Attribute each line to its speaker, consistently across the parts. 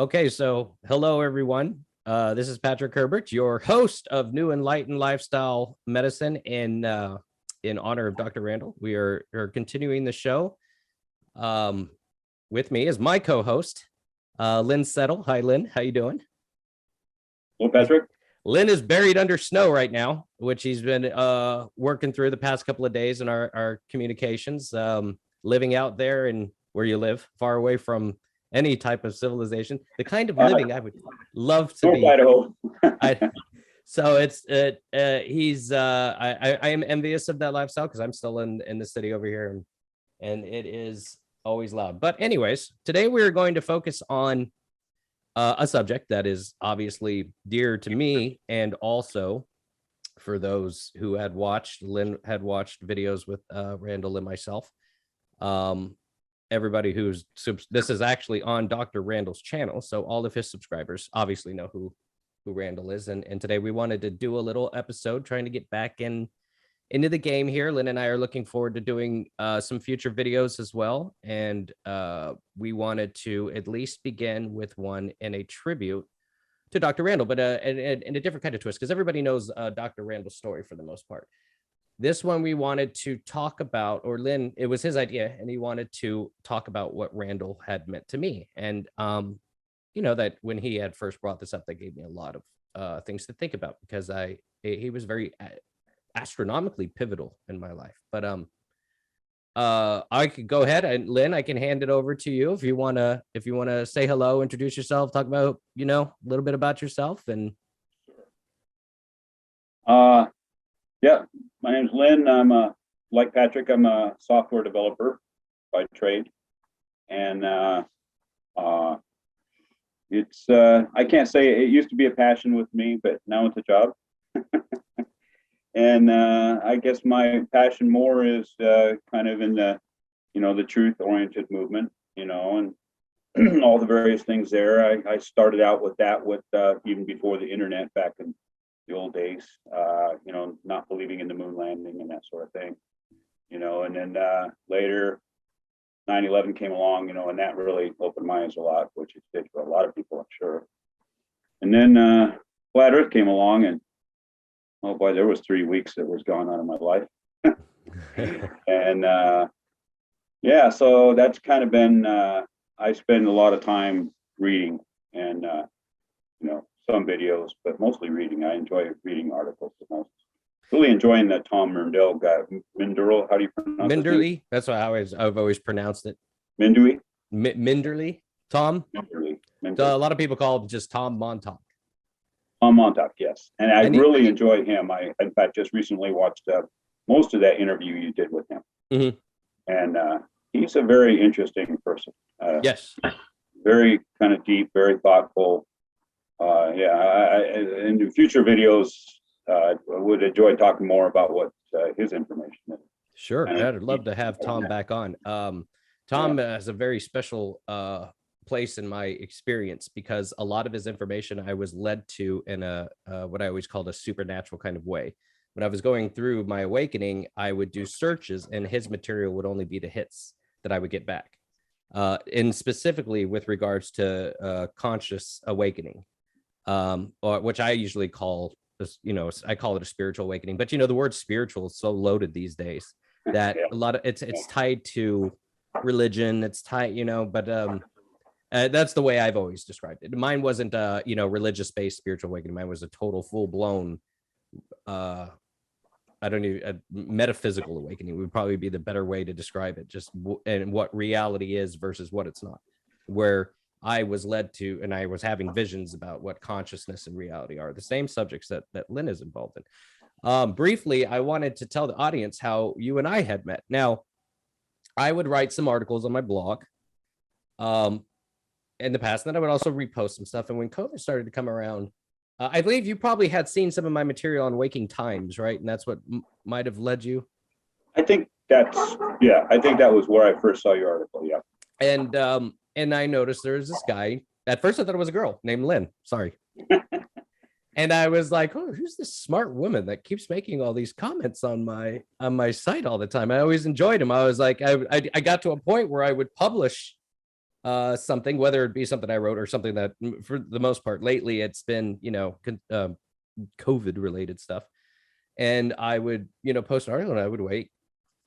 Speaker 1: Okay, so hello everyone. This is Patrick Herbert, your host of New Enlightened Lifestyle Medicine in honor of Dr. Randall. We are continuing the show. With me is my co-host, Lynn Settle. Hi, Lynn. How you doing?
Speaker 2: Well, Patrick.
Speaker 1: Lynn is buried under snow right now, which he's been working through the past couple of days in our communications, living out there in where you live, far away from any type of civilization, the kind of living I would love to be.
Speaker 2: Idaho.
Speaker 1: So I am envious of that lifestyle because I'm still in the city over here, and it is always loud. But anyways, today we're going to focus on a subject that is obviously dear to me, and also for those who Lynn had watched videos with Randall and myself. Everybody this is actually on Dr. Randall's channel, so all of his subscribers obviously know who Randall is, and today we wanted to do a little episode trying to get back into the game here. Lynn and I are looking forward to doing some future videos as well, and we wanted to at least begin with one in a tribute to Dr. Randall, but in a different kind of twist, because everybody knows Dr. Randall's story for the most part. This one we wanted to talk about, or Lynn, it was his idea, and he wanted to talk about what Randall had meant to me. And, that when he had first brought this up, that gave me a lot of things to think about, because he was very astronomically pivotal in my life. But I could go ahead, and Lynn, I can hand it over to you if you want to say hello, introduce yourself, talk about, a little bit about yourself. And
Speaker 2: Yeah, my name's Lynn. I'm like Patrick, I'm a software developer by trade, and it's I can't say it used to be a passion with me, but now it's a job. And I guess my passion more is kind of in the the truth-oriented movement, and all the various things there. I started out with that even before the internet, back in the old days, not believing in the moon landing and that sort of thing, and then later 9/11 came along, and that really opened my eyes a lot, which it did for a lot of people, I'm sure. And then Flat Earth came along, and oh boy, there was 3 weeks that was gone out of my life. And so that's kind of been, I spend a lot of time reading and, some videos, but mostly reading. I enjoy reading articles the most. Really enjoying that Tom Mindell guy. Minderly, how do you pronounce it?
Speaker 1: Minderly, that's what I've always pronounced it.
Speaker 2: Minderly?
Speaker 1: Minderly? Tom?
Speaker 2: Minderly.
Speaker 1: So a lot of people call him just Tom Montauk.
Speaker 2: Tom Montauk, yes. And I really enjoy him. I, in fact, just recently watched most of that interview you did with him. Mm-hmm. And he's a very interesting person.
Speaker 1: Yes.
Speaker 2: Very kind of deep, very thoughtful. In the future videos, I would enjoy talking more about what his information is.
Speaker 1: Sure. I'd love to have Tom back on. Tom has a very special place in my experience, because a lot of his information I was led to in a what I always called a supernatural kind of way. When I was going through my awakening, I would do searches, and his material would only be the hits that I would get back. And specifically with regards to conscious awakening, or which I usually call, I call it a spiritual awakening. But the word spiritual is so loaded these days that a lot of it's tied to religion. It's tied, but that's the way I've always described it. Mine wasn't religious-based spiritual awakening. Mine was a total full-blown metaphysical awakening would probably be the better way to describe it, and what reality is versus what it's not, where I was led to, and I was having visions about what consciousness and reality are, the same subjects that Lynn is involved in. Briefly, I wanted to tell the audience how you and I had met. Now, I would write some articles on my blog in the past, and then I would also repost some stuff. And when COVID started to come around, I believe you probably had seen some of my material on Waking Times, right? And that's what might have led you.
Speaker 2: I think that was where I first saw your article. Yeah.
Speaker 1: And I noticed there was this guy. At first I thought it was a girl named Lynn. Sorry. And I was like, oh, who's this smart woman that keeps making all these comments on my site all the time? I always enjoyed him. I was like, I got to a point where I would publish something, whether it be something I wrote or something that for the most part lately, it's been, COVID related stuff. And I would, post an article and I would wait.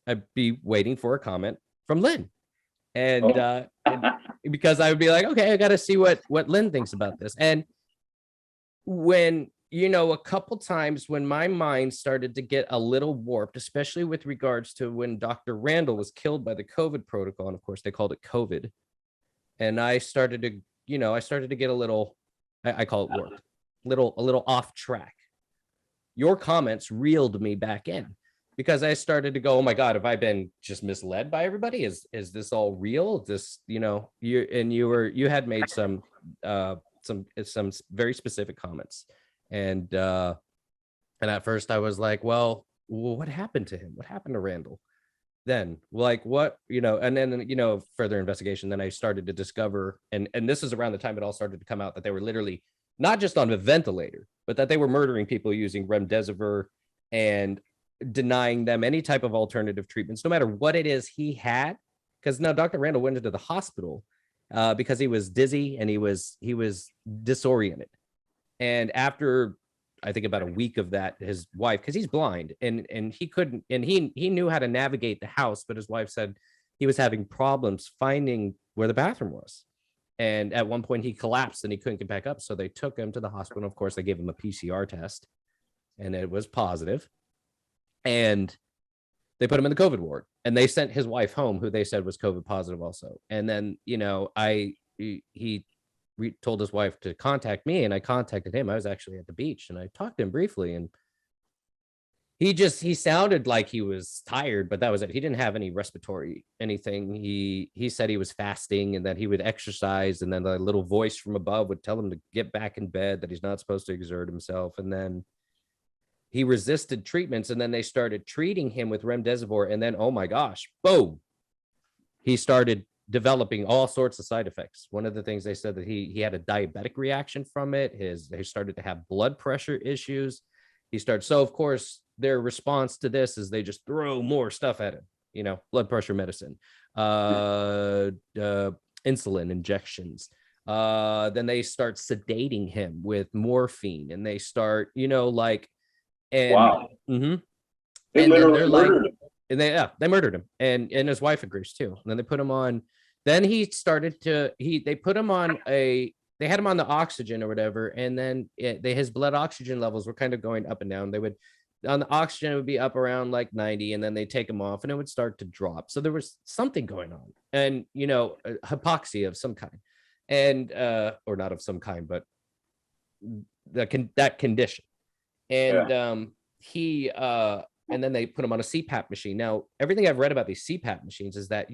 Speaker 1: I'd be waiting for a comment from Lynn. And because I would be like, okay, I got to see what Lynn thinks about this. And when, a couple times when my mind started to get a little warped, especially with regards to when Dr. Randall was killed by the COVID protocol, and of course they called it COVID. And I started to, get a little, I call it warped, a little off track. Your comments reeled me back in, because I started to go, oh my God, have I been just misled by everybody? Is this all real? This, you had made some very specific comments. And at first I was like, well, what happened to him? What happened to Randall? Then like what, and then, further investigation, then I started to discover, and this is around the time it all started to come out, that they were literally not just on a ventilator, but that they were murdering people using remdesivir and denying them any type of alternative treatments, no matter what it is he had. Because now Dr. Randall went into the hospital because he was dizzy and he was disoriented. And after, I think about a week of that, his wife, because he's blind and he couldn't, and he knew how to navigate the house, but his wife said he was having problems finding where the bathroom was. And at one point he collapsed and he couldn't get back up. So they took him to the hospital. Of course, they gave him a PCR test and it was positive. And they put him in the COVID ward, and they sent his wife home, who they said was COVID positive also. And then, he told his wife to contact me, and I contacted him. I was actually at the beach and I talked to him briefly, and he sounded like he was tired, but that was it. He didn't have any respiratory anything. He said he was fasting and that he would exercise, and then the little voice from above would tell him to get back in bed, that he's not supposed to exert himself. And then he resisted treatments, and then they started treating him with remdesivir, and then, oh my gosh, boom, he started developing all sorts of side effects. One of the things they said that he had a diabetic reaction from it. He started to have blood pressure issues. So of course their response to this is they just throw more stuff at him, blood pressure medicine, insulin injections. Then they start sedating him with morphine, and they start, and
Speaker 2: wow.
Speaker 1: Mm-hmm.
Speaker 2: They literally murdered him.
Speaker 1: And they murdered him, and his wife agrees too. And then they put him on. Then he started to they put him on they had him on the oxygen or whatever, and then his blood oxygen levels were kind of going up and down. They would, on the oxygen, it would be up around like 90, and then they take him off, and it would start to drop. So there was something going on, and hypoxia of some kind, and or not of some kind, but that condition. And and then they put him on a CPAP machine. Now, everything I've read about these CPAP machines is that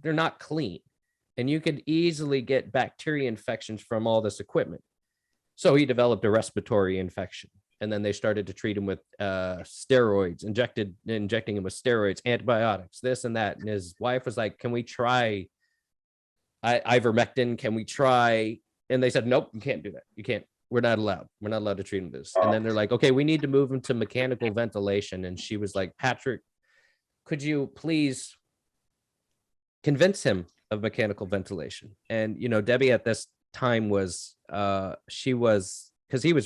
Speaker 1: they're not clean, and you could easily get bacteria infections from all this equipment. So he developed a respiratory infection, and then they started to treat him with steroids, injecting him with steroids, antibiotics, this and that. And his wife was like, can we try ivermectin? Can we try? And they said, nope, you can't do that. You can't. We're not allowed to treat him with this. And then they're like, okay, we need to move him to mechanical ventilation. And she was like, Patrick, could you please convince him of mechanical ventilation? And, Debbie at this time was, because he was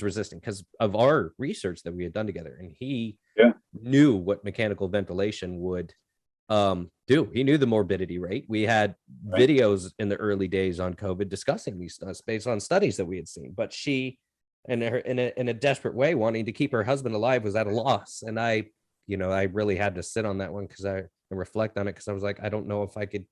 Speaker 1: resistant because of our research that we had done together. And he knew what mechanical ventilation would do. He knew the morbidity rate. We had videos in the early days on COVID discussing these stuff based on studies that we had seen. But she, in a desperate way, wanting to keep her husband alive, was at a loss. And I really had to sit on that one and reflect on it, because I was like, I don't know if I could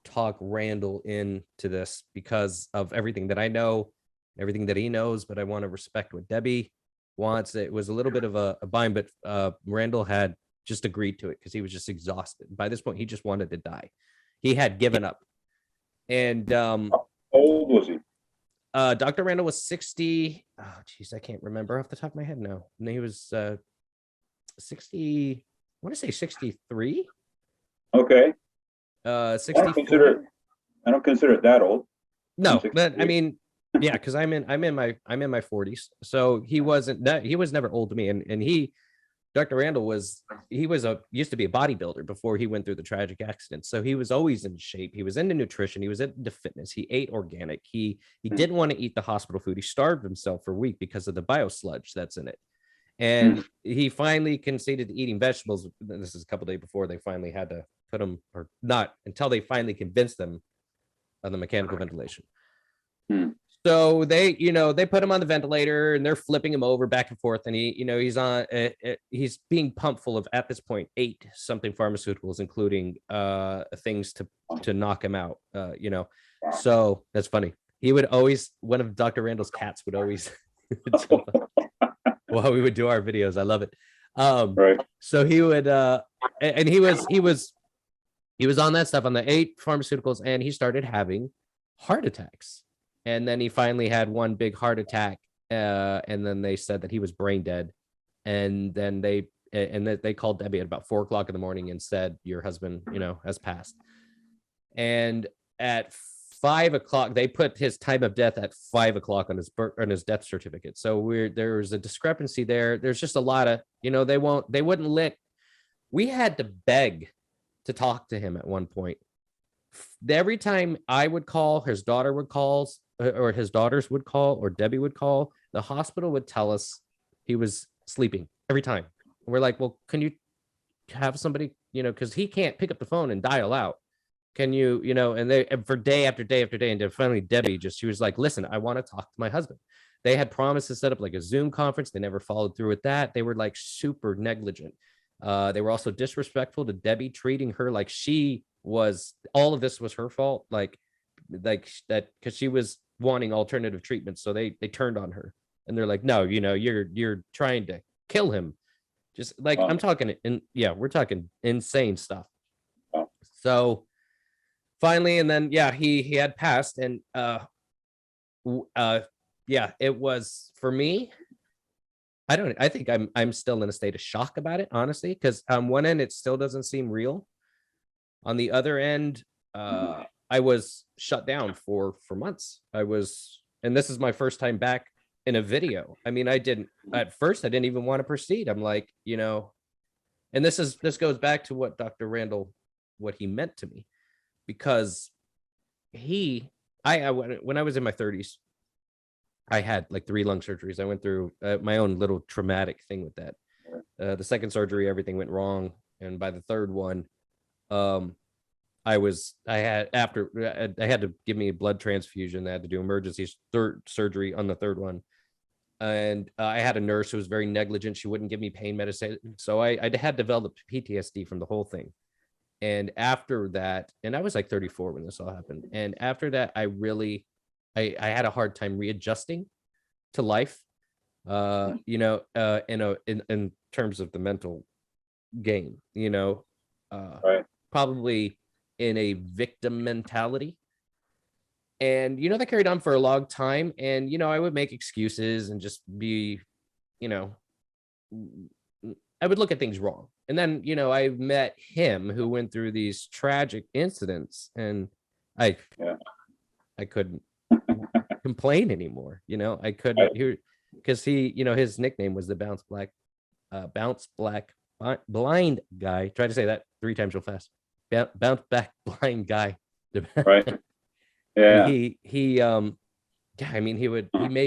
Speaker 1: talk Randall into this because of everything that I know, everything that he knows. But I want to respect what Debbie wants. It was a little bit of a bind, but Randall had just agreed to it because he was just exhausted. By this point, he just wanted to die. He had given up. And
Speaker 2: how old was he?
Speaker 1: Dr. Randall was 60. Oh, geez, I can't remember off the top of my head now. And he was 60. I want to say 63.
Speaker 2: Okay.
Speaker 1: 64.
Speaker 2: I don't consider it that old.
Speaker 1: No, but I mean, yeah, because I'm in my 40s. So he was never old to me. And Dr. Randall used to be a bodybuilder before he went through the tragic accident. So he was always in shape. He was into nutrition. He was into fitness. He ate organic. He didn't want to eat the hospital food. He starved himself for a week because of the biosludge that's in it. And he finally conceded to eating vegetables. This is a couple of days before they finally had to put him, or not until they finally convinced them of the mechanical ventilation. So they put him on the ventilator and they're flipping him over back and forth. And he's being pumped full of, at this point, 8 something pharmaceuticals, including things to knock him out. So that's funny. He would always, one of Dr. Randall's cats would always, while we would do our videos. I love it.
Speaker 2: Right.
Speaker 1: So he would, and he was on that stuff, on the 8 pharmaceuticals, and he started having heart attacks. And then he finally had one big heart attack, and then they said that he was brain dead. And then they called Debbie at about 4:00 in the morning and said, your husband, has passed. And at 5:00, they put his time of death at 5:00 on his death certificate. So there's a discrepancy there. There's just a lot of, they wouldn't let. We had to beg to talk to him at one point. Every time I would call, his daughter would call, or his daughters would call, or Debbie would call, the hospital would tell us he was sleeping every time. And we're like, well, can you have somebody, because he can't pick up the phone and dial out. Can you, and for day after day after day. And then finally, Debbie she was like, listen, I want to talk to my husband. They had promised to set up like a Zoom conference. They never followed through with that. They were like super negligent. They were also disrespectful to Debbie, treating her like all of this was her fault. Like that, because she was wanting alternative treatments. So they turned on her, and they're like, no, you're trying to kill him. Just like, I'm talking, we're talking insane stuff. So finally, and then, he had passed, and it was, for me, I think I'm still in a state of shock about it, honestly, because on one end, it still doesn't seem real. On the other end, I was shut down for months. And this is my first time back in a video. I mean, at first I didn't even want to proceed. I'm like, and this goes back to what Dr. Randall, what he meant to me, because when I was in my 30s, I had like 3 lung surgeries. I went through my own little traumatic thing with that. The second surgery, everything went wrong. And by the third one, I had to give me a blood transfusion. They had to do emergency surgery on the third one. And I had a nurse who was very negligent. She wouldn't give me pain medicine. So I had developed PTSD from the whole thing. And after that, and I was like 34 when this all happened. And after that, I had a hard time readjusting to life, in terms of the mental game,
Speaker 2: right.
Speaker 1: Probably in a victim mentality. And, that carried on for a long time. And, I would make excuses and just be, I would look at things wrong. And then, I met him, who went through these tragic incidents, and I couldn't complain anymore. I couldn't, because his nickname was the bounce black blind guy. Try to say that 3 times real fast. Bounce back blind guy.
Speaker 2: Right. Yeah.
Speaker 1: He made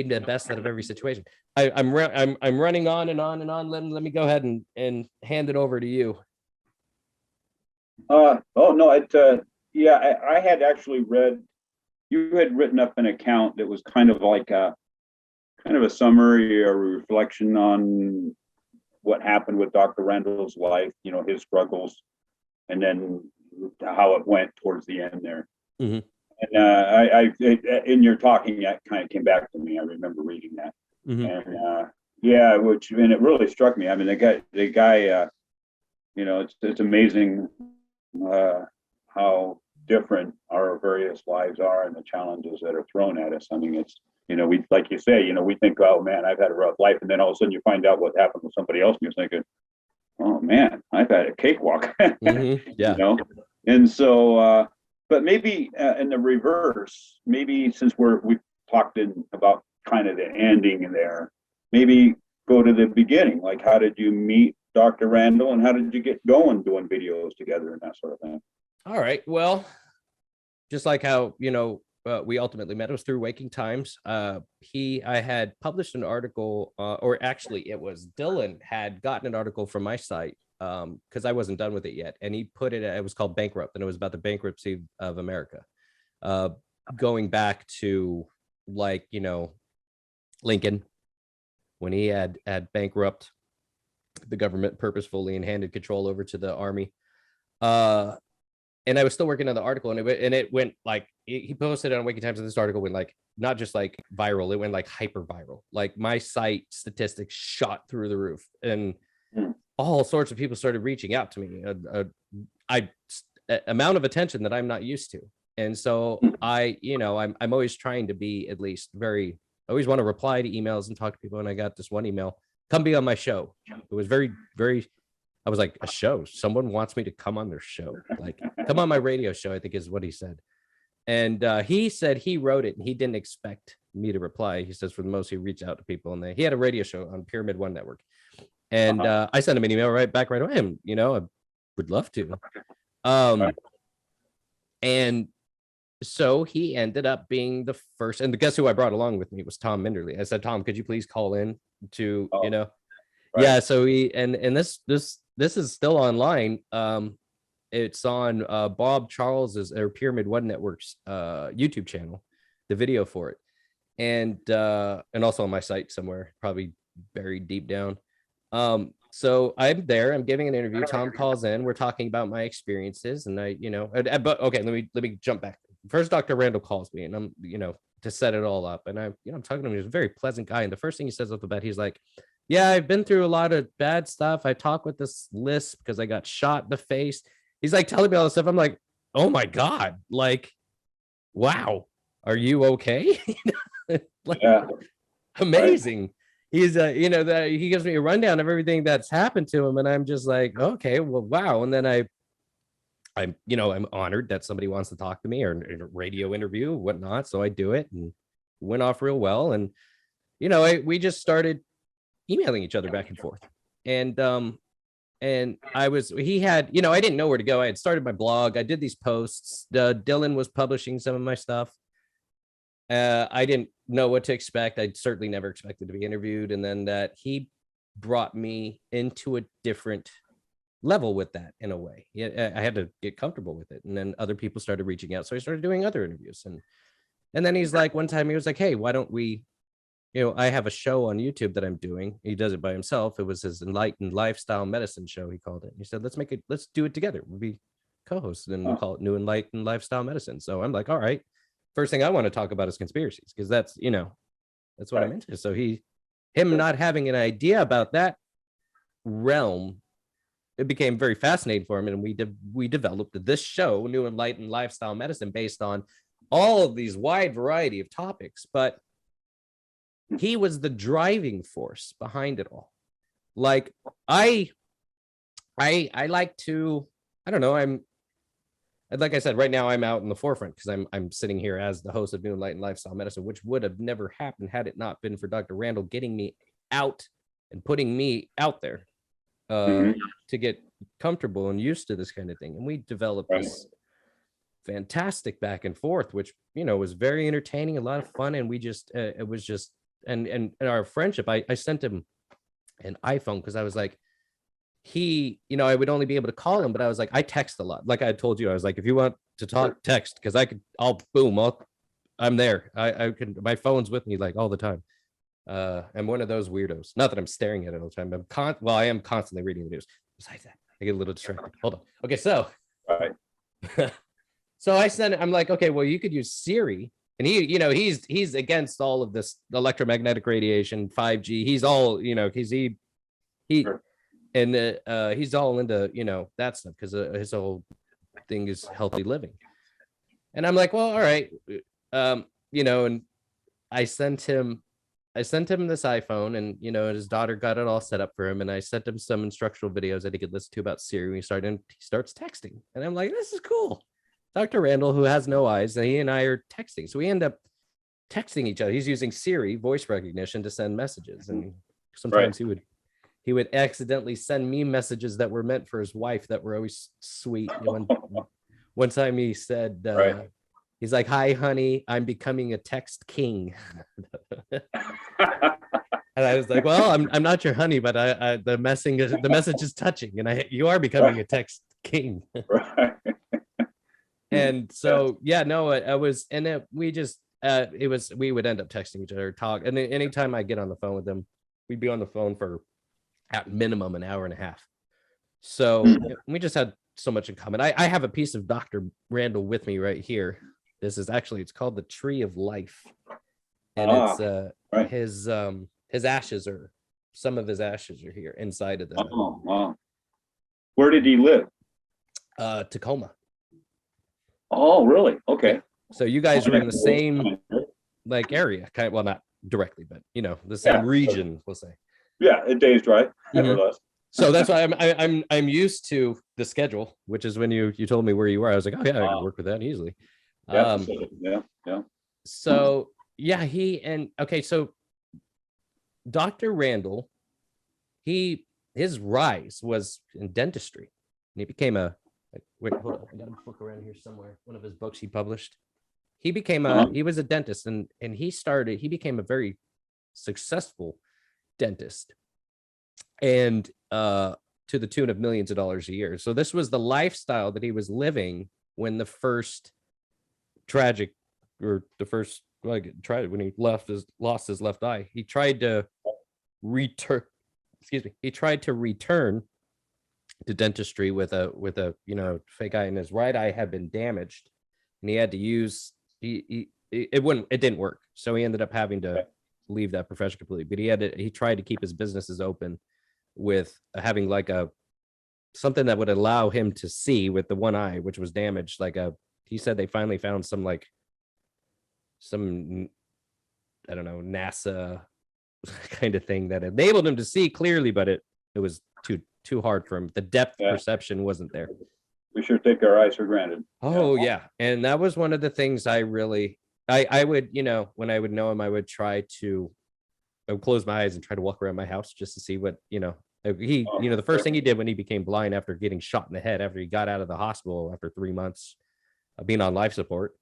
Speaker 1: the best out of every situation. I'm running on and on and on. Let me go ahead and hand it over to you.
Speaker 2: Oh no, I had actually read, you had written up an account that was kind of like a summary or reflection on what happened with Dr. Randall's life, his struggles, and then how it went towards the end there.
Speaker 1: Mm-hmm.
Speaker 2: And in your talking, that kind of came back to me. I remember reading that.
Speaker 1: Mm-hmm.
Speaker 2: And and it really struck me. I mean, the guy, it's amazing how different our various lives are and the challenges that are thrown at us. I mean, it's, we, like you say, we think, oh man, I've had a rough life. And then all of a sudden you find out what happened with somebody else and you're thinking, oh man, I've had a cakewalk.
Speaker 1: Mm-hmm. Yeah.
Speaker 2: And so, but maybe in the reverse, maybe since we talked about kind of the ending there, maybe go to the beginning. Like, how did you meet Dr. Randall, and how did you get going doing videos together and that sort of thing?
Speaker 1: All right. Well, just like how, we ultimately met, it was through Waking Times. I had published an article, or actually it was Dylan had gotten an article from my site, because I wasn't done with it yet. And he put it was called Bankrupt, and it was about the bankruptcy of America. Going back to Lincoln, when he had bankrupt the government purposefully and handed control over to the army. And I was still working on the article, and it went like, he posted it on Waking Times, and this article went like, not just like viral, it went like hyper viral. Like my site statistics shot through the roof, and all sorts of people started reaching out to me. Amount of attention that I'm not used to. And so I'm always trying to be at least I always want to reply to emails and talk to people. And I got this one email, come be on my show. It was very, very, I was like, a show? Someone wants me to come on their show. Like, come on my radio show, I think is what he said. And he said he wrote it and he didn't expect me to reply. He says for the most, he reached out to people, and he had a radio show on Pyramid One Network. And I sent him an email right away. And, I would love to. And so he ended up being the first, and guess who I brought along with me was Tom Minderly. I said, Tom, could you please call in to, yeah. So this is still online. It's on Bob Charles's or Pyramid One Network's YouTube channel, the video for it. And also on my site somewhere, probably buried deep down. So I'm there, I'm giving an interview. Tom calls in, we're talking about my experiences, and but okay, let me jump back. First, Dr. Randall calls me, and I'm, to set it all up. And I'm talking to him. He's a very pleasant guy. And the first thing he says off the bat, he's like, yeah, I've been through a lot of bad stuff. I talk with this lisp because I got shot in the face. He's like telling me all this stuff. I'm like, oh my God, like, wow, are you okay? Amazing. He's he gives me a rundown of everything that's happened to him, and I'm just like, okay, well, wow. And then I'm honored that somebody wants to talk to me, or in a radio interview, whatnot. So I do it, and went off real well. And we just started emailing each other back and forth. And he had, I didn't know where to go. I had started my blog. I did these posts. Dylan was publishing some of my stuff. I didn't know what to expect. I certainly never expected to be interviewed. And then that he brought me into a different level with that in a way. I had to get comfortable with it. And then other people started reaching out. So I started doing other interviews. And then he's like, one time he was like, hey, why don't we, I have a show on YouTube that I'm doing. He does it by himself. It was his Enlightened Lifestyle Medicine show, he called it. He said, let's do it together. We'll be co-hosts, and we'll call it New Enlightened Lifestyle Medicine. So I'm like, all right. First thing I want to talk about is conspiracies, because that's what I'm into. So him not having an idea about that realm, it became very fascinating for him. And we developed this show, New Enlightened Lifestyle Medicine, based on all of these wide variety of topics. But he was the driving force behind it all. Like I like to, I don't know, like I said, right now I'm out in the forefront because I'm sitting here as the host of New Enlightened Lifestyle Medicine, which would have never happened had it not been for Dr. Randall getting me out and putting me out there to get comfortable and used to this kind of thing. And we developed this fantastic back and forth, which, was very entertaining, a lot of fun. And we just, it was just, and our friendship, I sent him an iPhone because I was like, I would only be able to call him, but I was like, I text a lot. Like I told you, I was like, if you want to talk, text, because I'm there. I can, my phone's with me like all the time. I'm one of those weirdos. Not that I'm staring at it all the time. I am constantly reading the news. Besides that, I get a little distracted. Hold on. Okay, so so I'm like, okay, well, you could use Siri. And he's against all of this electromagnetic radiation, 5G. He's all, he's all into, that stuff because his whole thing is healthy living. And I'm like, well, all right. And I sent him this iPhone, and, his daughter got it all set up for him. And I sent him some instructional videos that he could listen to about Siri. He starts texting. And I'm like, this is cool. Dr. Randall, who has no eyes, and he and I are texting. So we end up texting each other. He's using Siri voice recognition to send messages. And sometimes he would he would accidentally send me messages that were meant for his wife that were always sweet. One time he said,
Speaker 2: Right.
Speaker 1: he's like, "Hi, honey, I'm becoming a text king." And I was like, "Well, I'm not your honey, but the message is touching, and you are becoming a text king."
Speaker 2: Right.
Speaker 1: And so, yeah, no, I was, and then we just, we would end up texting each other, talk, and then anytime I get on the phone with them, we'd be on the phone for at minimum an hour and a half. So we just had so much in common. I have a piece of Dr. Randall with me right here. It's called the Tree of Life, and it's
Speaker 2: right.
Speaker 1: his ashes are, some of his ashes are here inside of the
Speaker 2: Wow. Where did he live?
Speaker 1: Tacoma.
Speaker 2: Oh, really? Okay.
Speaker 1: Yeah. So you guys are in the same like area, kind of, well, not directly, but the same region, we'll say.
Speaker 2: Yeah, a day's drive, nevertheless.
Speaker 1: So that's why I'm used to the schedule, which is when you told me where you were. I was like, oh yeah, I can work with that easily.
Speaker 2: Yeah.
Speaker 1: So yeah, so Dr. Randall, his rise was in dentistry, and he became wait, hold on, I got a book around here somewhere. One of his books he published. He was a dentist, and he became a very successful dentist, and to the tune of millions of dollars a year. So this was the lifestyle that he was living when the first when he lost his left eye. He tried to return to dentistry with a fake eye, and his right eye had been damaged, and he had to use it didn't work, so he ended up having to leave that profession completely. But he tried to keep his businesses open with having like something that would allow him to see with the one eye, which was damaged. He said they finally found some I don't know, NASA kind of thing that enabled him to see clearly, but it was too hard for him. The depth perception wasn't there.
Speaker 2: We sure take our eyes for granted.
Speaker 1: Oh yeah. And that was one of the things I would, when I would know him, I would close my eyes and try to walk around my house just to see what, the first thing he did when he became blind after getting shot in the head, after he got out of the hospital after 3 months of being on life support,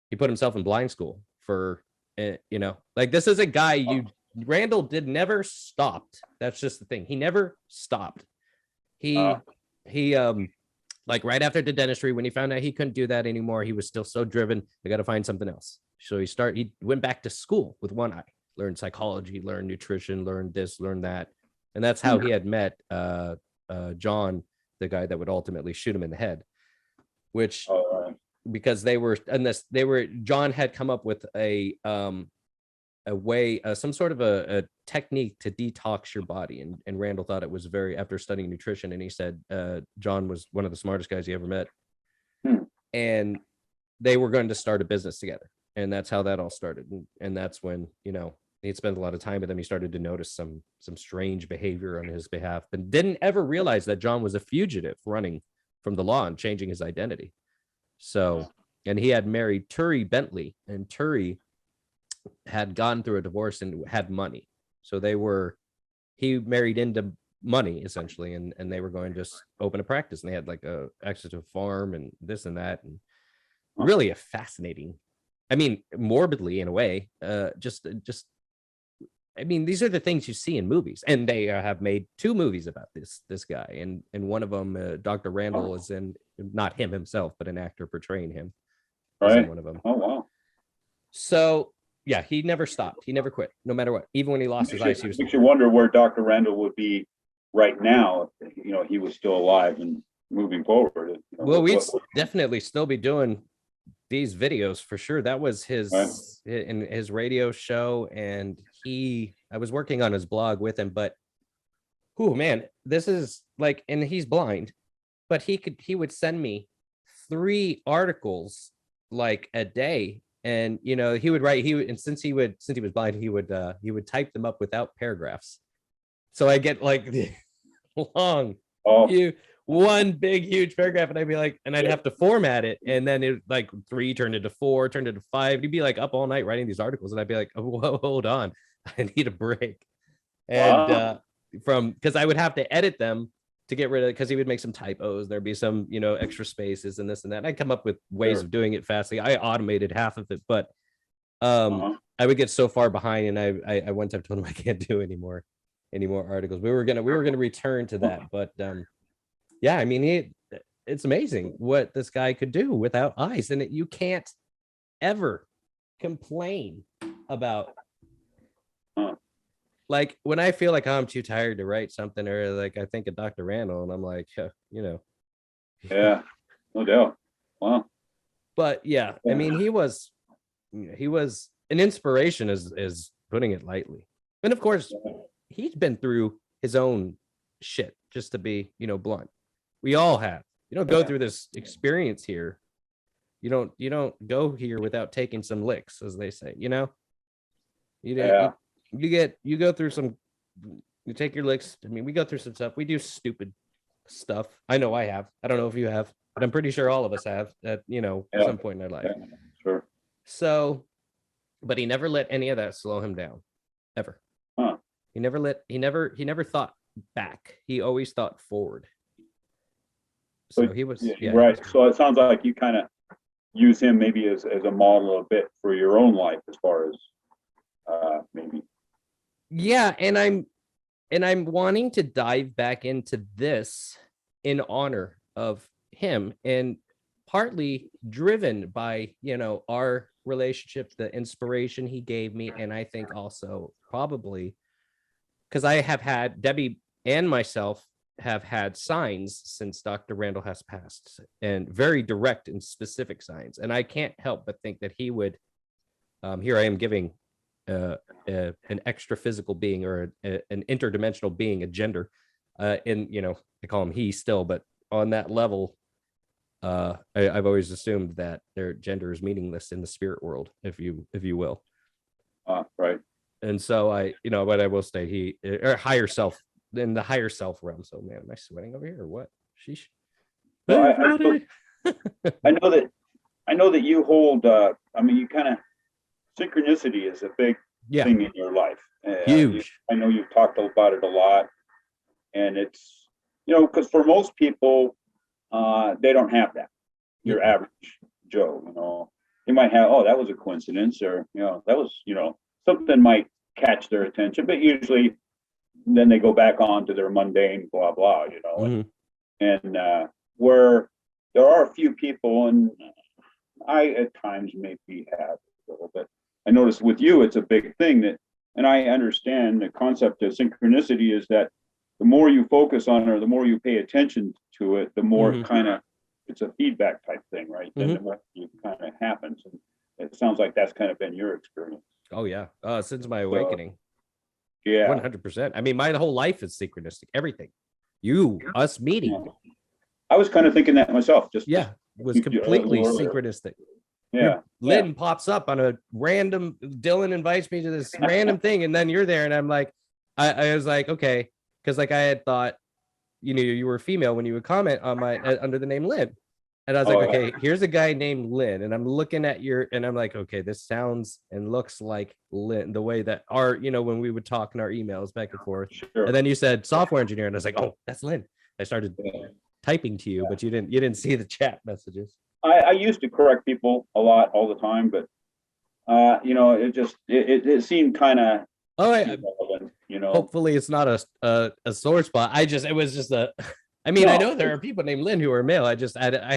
Speaker 1: he put himself in blind school for, this is a guy Randall never stopped. That's just the thing. He never stopped. He right after the dentistry, when he found out he couldn't do that anymore, he was still so driven. I got to find something else. So he went back to school with one eye, learned psychology, learned nutrition, learned this, learned that. And that's how he had met John, the guy that would ultimately shoot him in the head, which because John had come up with a way, some sort of a technique to detox your body. And Randall thought it was after studying nutrition. And he said, John was one of the smartest guys he ever met. And they were going to start a business together. And that's how that all started. And that's when, he'd spent a lot of time with him. He started to notice some strange behavior on his behalf, but didn't ever realize that John was a fugitive running from the law and changing his identity. So, and he had married Turi Bentley, and Turi had gone through a divorce and had money. So he married into money essentially. And they were going to just open a practice, and they had access to a farm and this and that. And really a fascinating, morbidly in a way, these are the things you see in movies, and they have made 2 movies about this guy. And one of them, Dr. Randall is in, not him himself, but an actor portraying him.
Speaker 2: Right.
Speaker 1: One of them.
Speaker 2: Oh, wow.
Speaker 1: So yeah, he never stopped. He never quit, no matter what. Even when he lost his eyes, he was.
Speaker 2: Makes you wonder where Dr. Randall would be right now if he was still alive and moving forward.
Speaker 1: Well, we'd definitely still be doing these videos for sure. That was in his radio show, and I was working on his blog with him. But oh man, this is and he's blind, but he would send me 3 articles a day. And he would write, and since he was blind, he would type them up without paragraphs. So I get the long, one big huge paragraph, and I'd be and I'd have to format it, and then it 3 turned into 4, turned into 5. He'd be up all night writing these articles, and I'd be whoa, hold on, I need a break. And from, because I would have to edit them to get rid of it, because he would make some typos. There'd be some, extra spaces and this and that. I'd come up with ways of doing it fastly. I automated half of it, but I would get so far behind, and I one time told him I can't do any more articles. We were gonna return to that, but yeah, I mean, it's amazing what this guy could do without eyes, and you can't ever complain about. Like when I feel like I'm too tired to write something, or like I think of Dr. Randall, and I'm like,
Speaker 2: Yeah, no doubt. Wow.
Speaker 1: But yeah, I mean, he was an inspiration, is putting it lightly. And of course, he's been through his own shit, just to be, blunt. We all have. You don't go through this experience here. You don't go here without taking some licks, as they say, you go through some, you take your licks. I mean, we go through some stuff. We do stupid stuff. I know I have. I don't know if you have, but I'm pretty sure all of us have at, at some point in our life.
Speaker 2: Yeah, sure.
Speaker 1: So, but he never let any of that slow him down, ever.
Speaker 2: Huh.
Speaker 1: He never thought back. He always thought forward. So he was,
Speaker 2: right. So it sounds like you kind of use him maybe as a model a bit for your own life, as far as maybe.
Speaker 1: Yeah, and I'm wanting to dive back into this in honor of him, and partly driven by, our relationship, the inspiration he gave me, and I think also probably because I have had, Debbie and myself have had signs since Dr. Randall has passed, and very direct and specific signs. And I can't help but think that he would, here I am giving an extra physical being, or an interdimensional being, a gender, I call him he still, but on that level, I've always assumed that their gender is meaningless in the spirit world, if you will.
Speaker 2: Right.
Speaker 1: And so but I will state or higher self, in the higher self realm. So man, am I sweating over here or what? Sheesh.
Speaker 2: Well, I know that you hold, you kind of, synchronicity is a big thing in your life.
Speaker 1: Huge.
Speaker 2: I know you've talked about it a lot, and it's, because for most people, they don't have that. Your average Joe, they might have, oh, that was a coincidence, or, that was, something might catch their attention, but usually then they go back on to their mundane blah, blah, and where there are a few people, and I at times maybe have a little bit. I notice with you, it's a big thing that, and I understand the concept of synchronicity is that the more you focus on it, or the more you pay attention to it, the more kind of, it's a feedback type thing, right? Then the more it kind of happens. And it sounds like that's kind of been your experience.
Speaker 1: Oh yeah. Since my awakening.
Speaker 2: Yeah.
Speaker 1: 100%. I mean, my whole life is synchronistic. Everything. Us meeting.
Speaker 2: I was kind of thinking that myself. Just
Speaker 1: it was completely synchronistic.
Speaker 2: Yeah.
Speaker 1: Lynn pops up on a random, Dylan invites me to this random thing, and then you're there, and I'm like, I was like, okay, because like I had thought, you were female when you would comment on my under the name Lynn, and I was like, okay, here's a guy named Lynn, and I'm looking at and I'm like, okay, this sounds and looks like Lynn, the way that when we would talk in our emails back and forth.
Speaker 2: Sure.
Speaker 1: And then you said software engineer, and I was like, oh, that's Lynn. I started typing to you, but you didn't see the chat messages.
Speaker 2: I used to correct people a lot all the time, but it seemed kind of
Speaker 1: hopefully it's not a sore spot. It was just I know there are people named Lynn who are male. I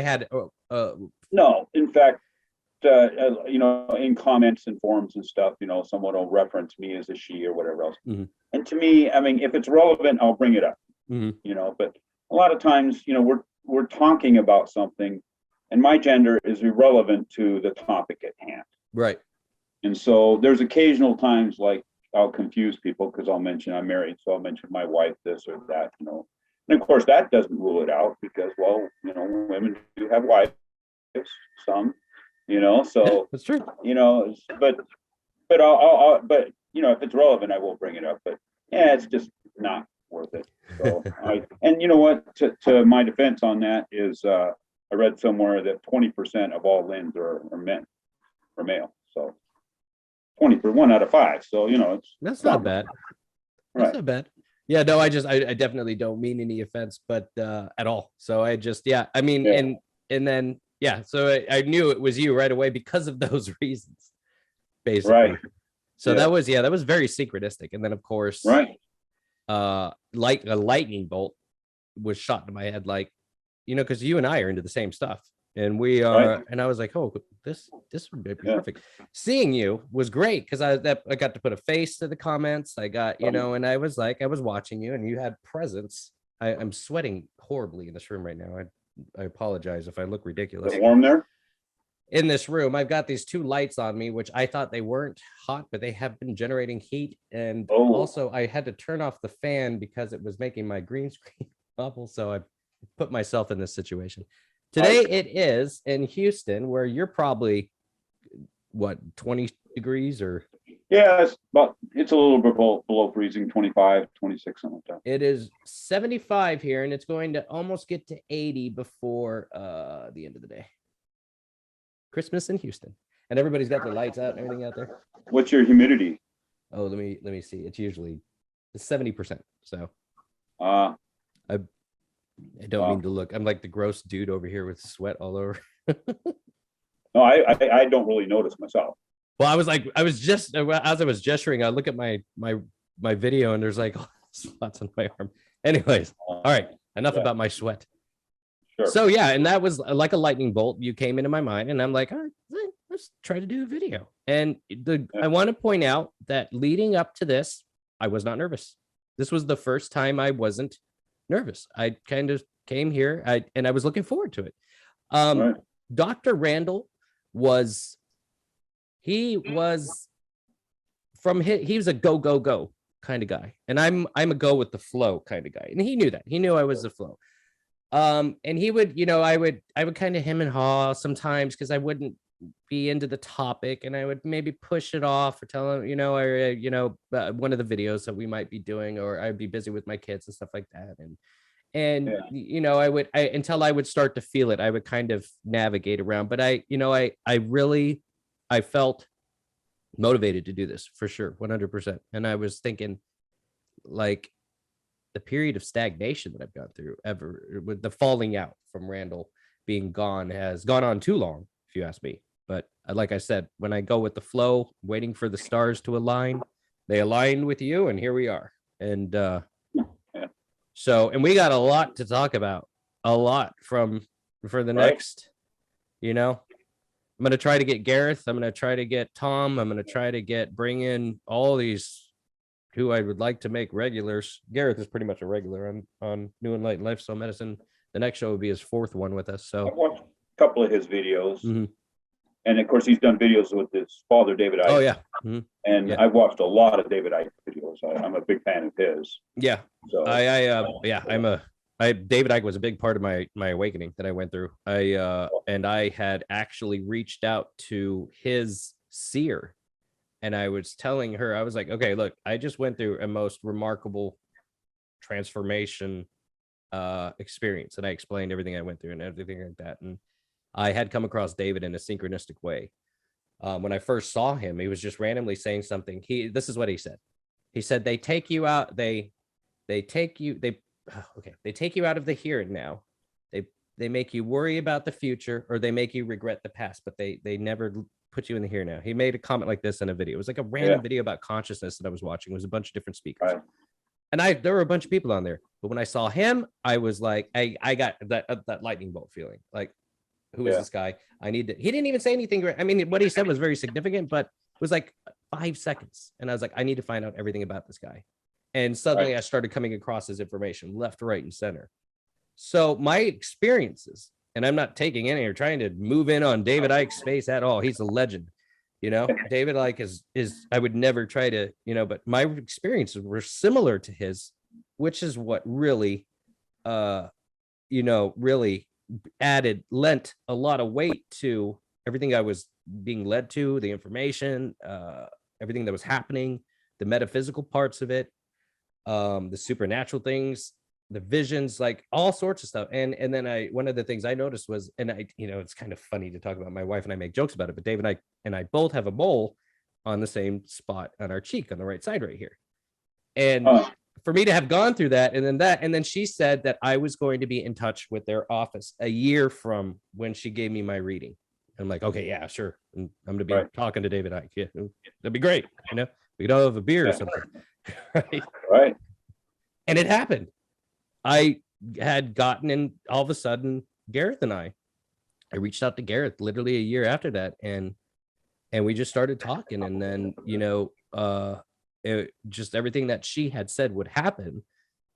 Speaker 1: had
Speaker 2: no, in fact, in comments and forums and stuff, someone will reference me as a she or whatever else. And to me, I mean, if it's relevant, I'll bring it up. But a lot of times, we're talking about something, and my gender is irrelevant to the topic at hand.
Speaker 1: Right.
Speaker 2: And so there's occasional times like I'll confuse people because I'll mention I'm married, so I'll mention my wife, this or that, And of course that doesn't rule it out because, well, women do have wives, some, so
Speaker 1: that's true.
Speaker 2: But I'll if it's relevant, I will bring it up. But yeah, it's just not worth it. So and you know what? To my defense on that is, I read somewhere that 20% of all Lyns are men, or male. So 20 for 1 out of 5. So it's
Speaker 1: that's not bad. That's not bad. Yeah, no, I definitely don't mean any offense, but at all. So I just, yeah, I mean,
Speaker 2: Yeah.
Speaker 1: and then, yeah, so I knew it was you right away because of those reasons, basically.
Speaker 2: Right.
Speaker 1: So
Speaker 2: Yeah.
Speaker 1: that was very synchronistic. And then of course,
Speaker 2: Right.
Speaker 1: like a lightning bolt was shot to my head, like, because you and I are into the same stuff. And we are,
Speaker 2: Right.
Speaker 1: and I was like, oh, this would be
Speaker 2: Yeah.
Speaker 1: perfect. Seeing you was great because I got to put a face to the comments. I got, and I was watching you and you had presence. I'm sweating horribly in this room right now. I apologize if I look ridiculous.
Speaker 2: Is it warm there?
Speaker 1: In this room, I've got these two lights on me, which I thought they weren't hot, but they have been generating heat. And also I had to turn off the fan because it was making my green screen bubble. So I put myself in this situation. Today it is in Houston, where you're probably what, 20 degrees or?
Speaker 2: Yeah, it's a little bit below freezing, 25, 26, something like that.
Speaker 1: It is 75 here, and it's going to almost get to 80 before the end of the day. Christmas in Houston, and everybody's got their lights out and everything out there.
Speaker 2: What's your humidity?
Speaker 1: Oh, let me see. It's usually 70%. So I don't mean to look. I'm like the gross dude over here with sweat all over.
Speaker 2: No, I don't really notice myself.
Speaker 1: Well, I was just, as I was gesturing, I look at my video and there's like spots on my arm. Anyways, all right, enough about my sweat.
Speaker 2: Sure.
Speaker 1: So yeah, and that was like a lightning bolt. You came into my mind, and I'm like, all right, let's try to do a video. And I want to point out that leading up to this, I was not nervous. This was the first time I wasn't nervous. I kind of came here, and I was looking forward to it.
Speaker 2: Right.
Speaker 1: Dr. Randall was he was a go kind of guy, and I'm a go with the flow kind of guy, and he knew that. He knew I was the flow. And he would, I would kind of hem and haw sometimes because I wouldn't be into the topic, and I would maybe push it off or tell him, one of the videos that we might be doing, or I'd be busy with my kids and stuff like that. I would, until I would start to feel it, I would kind of navigate around. But I felt motivated to do this for sure, 100%. And I was thinking, like, the period of stagnation that I've gone through ever with the falling out from Randall being gone has gone on too long, if you ask me. But like I said, when I go with the flow, waiting for the stars to align, they aligned with you, and here we are. And so, and we got a lot to talk about, a lot for the next, I'm going to try to get Gareth. I'm going to try to get Tom. I'm going to try to bring in all these who I would like to make regulars. Gareth is pretty much a regular on New Enlightened Lifestyle Medicine. The next show will be his fourth one with us. So
Speaker 2: I've watched a couple of his videos. Mm-hmm. And of course, he's done videos with his father, David Icke.
Speaker 1: Oh, yeah. Mm-hmm.
Speaker 2: And I've watched a lot of David Icke videos. I'm a big fan of his.
Speaker 1: Yeah. So David Icke was a big part of my awakening that I went through. And I had actually reached out to his seer, and I was telling her, I was like, okay, look, I just went through a most remarkable transformation experience, and I explained everything I went through and everything like that. And I had come across David in a synchronistic way. When I first saw him, he was just randomly saying something. This is what he said. He said, they take you out. They take you out of the here and now. They make you worry about the future, or they make you regret the past, but they never put you in the here now. He made a comment like this in a video. It was like a random video about consciousness that I was watching. It was a bunch of different speakers. Right. And there were a bunch of people on there. But when I saw him, I was like, I got that lightning bolt feeling. Like, who is this guy? He didn't even say anything. I mean, what he said was very significant, but it was like 5 seconds. And I was like, I need to find out everything about this guy. And suddenly I started coming across his information left, right, and center. So my experiences, and I'm not taking any or trying to move in on David Icke's space at all. He's a legend. David Icke is I would never try to, but my experiences were similar to his, which is what really, really lent a lot of weight to everything I was being led to, the information, everything that was happening, the metaphysical parts of it, the supernatural things, the visions, like all sorts of stuff. And then one of the things I noticed was, and it's kind of funny to talk about. My wife and I make jokes about it, but David and I both have a mole on the same spot on our cheek on the right side right here. And for me to have gone through that, and then she said that I was going to be in touch with their office a year from when she gave me my reading. I'm like, okay, yeah, sure. And I'm going to be talking to David Icke. Yeah, that'd be great. We could all have a beer or something.
Speaker 2: Right.
Speaker 1: And it happened. I had gotten in all of a sudden, Gareth and I reached out to Gareth literally a year after that. And we just started talking. And then, just everything that she had said would happen.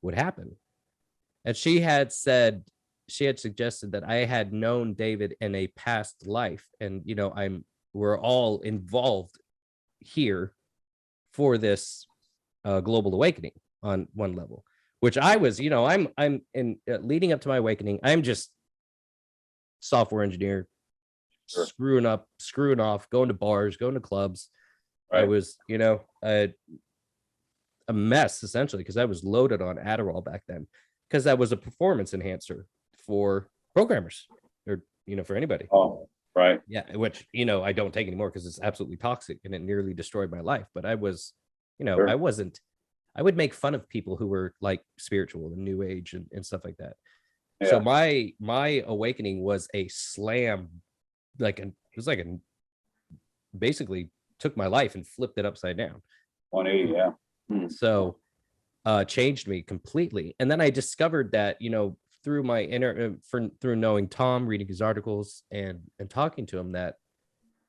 Speaker 1: And she had suggested that I had known David in a past life. And, we're all involved here for this global awakening on one level, which I was, I'm in leading up to my awakening. I'm just software engineer, screwing off, going to bars, going to clubs. Right. I was, a mess essentially, because I was loaded on Adderall back then, because that was a performance enhancer for programmers or, for anybody.
Speaker 2: Oh, right.
Speaker 1: Yeah. Which, I don't take anymore because it's absolutely toxic and it nearly destroyed my life. But I was, I would make fun of people who were like spiritual and new age and stuff like that. Yeah. So my awakening was a slam, basically took my life and flipped it upside down.
Speaker 2: 180, yeah.
Speaker 1: So changed me completely. And then I discovered that, through my through knowing Tom, reading his articles and talking to him, that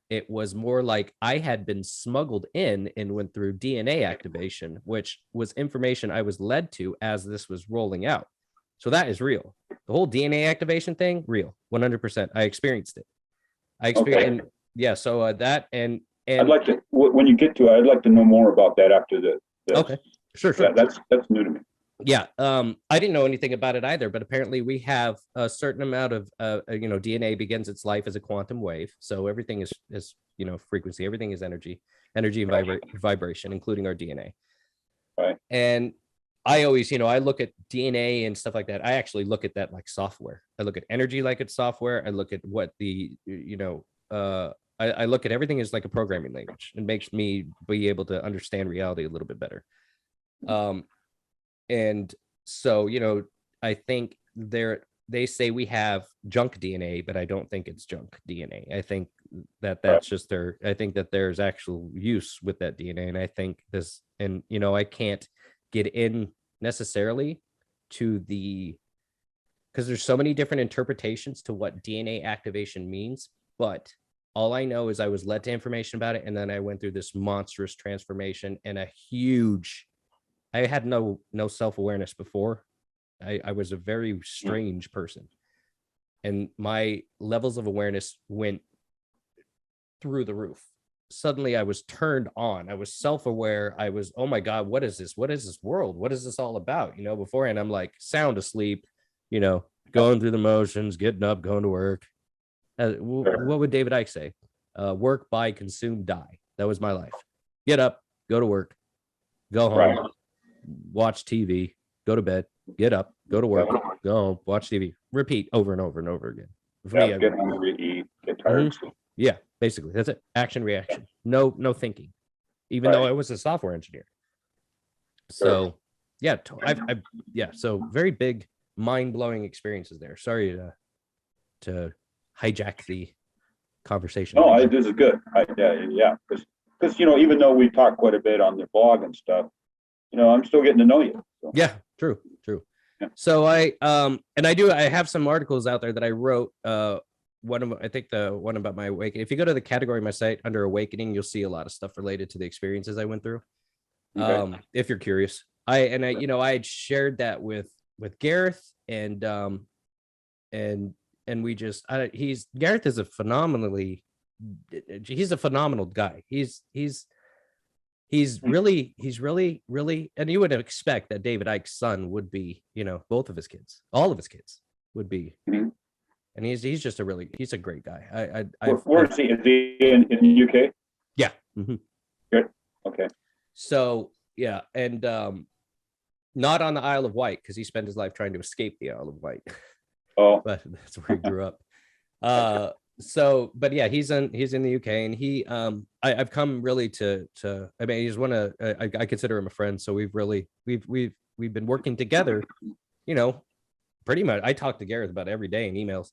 Speaker 1: it was more like I had been smuggled in and went through DNA activation, which was information I was led to as this was rolling out. So that is real. The whole DNA activation thing, real, 100%. I experienced it. So that and
Speaker 2: I'd like to, when you get to it, I'd like to know more about that after this.
Speaker 1: Okay, sure.
Speaker 2: Yeah, that's new to me.
Speaker 1: Yeah, I didn't know anything about it either, but apparently we have a certain amount of, DNA begins its life as a quantum wave. So everything is frequency, everything is energy and vibration, including our DNA.
Speaker 2: Right.
Speaker 1: And I always, I look at DNA and stuff like that. I actually look at that like software. I look at energy like it's software. I look at what the, I look at everything as like a programming language. It makes me be able to understand reality a little bit better. And so, I think they say we have junk DNA, but I don't think it's junk DNA. I think that's just I think that there's actual use with that DNA. And I think this, and, I can't get in necessarily to because there's so many different interpretations to what DNA activation means, but all I know is I was led to information about it. And then I went through this monstrous transformation and I had no self-awareness before. I was a very strange person. And my levels of awareness went through the roof. Suddenly I was turned on. I was self-aware. I was, oh my God, what is this? What is this world? What is this all about? Beforehand, I'm like sound asleep, going through the motions, getting up, going to work. What would David Icke say? Work, buy, consume, die. That was my life. Get up, go to work, go home, watch TV, go to bed, get up, go to work, go home, watch TV, repeat over and over and over again.
Speaker 2: Get hungry, eat, get tired.
Speaker 1: Yeah, basically that's it. Action, reaction. No thinking. Even though I was a software engineer. So so very big, mind-blowing experiences there. Sorry to hijack the conversation.
Speaker 2: No, this is good. Because even though we talk quite a bit on the blog and stuff, I'm still getting to know you. So.
Speaker 1: Yeah, true. Yeah. So I have some articles out there that I wrote. The one about my awakening. If you go to the category of my site under awakening, you'll see a lot of stuff related to the experiences I went through. Okay. If you're curious, I had shared that with Gareth and we just Gareth is a phenomenal guy. He's really, and you would expect that David Icke's son would be, both of his kids, all of his kids would be. Mm-hmm. And he's just he's a great guy.
Speaker 2: Where is he? Is he in the UK?
Speaker 1: Yeah. Mm-hmm.
Speaker 2: Good. Okay.
Speaker 1: So yeah. And not on the Isle of Wight, because he spent his life trying to escape the Isle of Wight. Oh, but that's where he grew up. But yeah, he's in the UK, and I've come really to he's one of I consider him a friend. So we've we've been working together, pretty much. I talk to Gareth about every day in emails,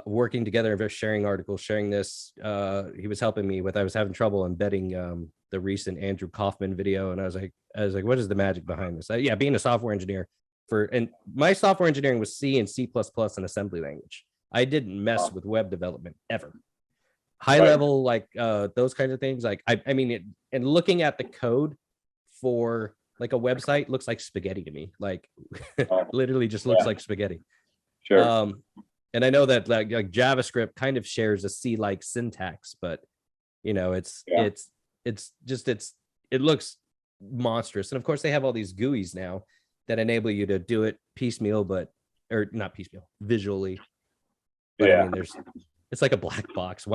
Speaker 1: working together and sharing articles, sharing this. He was helping me with, I was having trouble embedding the recent Andrew Kaufman video. And I was like, what is the magic behind this? Being a software engineer and my software engineering was C and C++ and assembly language. I didn't mess with web development ever. High level, like those kinds of things. Like, I mean, and looking at the code for like a website looks like spaghetti to me. Like literally just looks like spaghetti.
Speaker 2: Sure.
Speaker 1: And I know that like JavaScript kind of shares a C-like syntax, but it looks monstrous. And of course they have all these GUIs now that enable you to do it piecemeal, or not piecemeal, visually. But I mean, it's like a black box.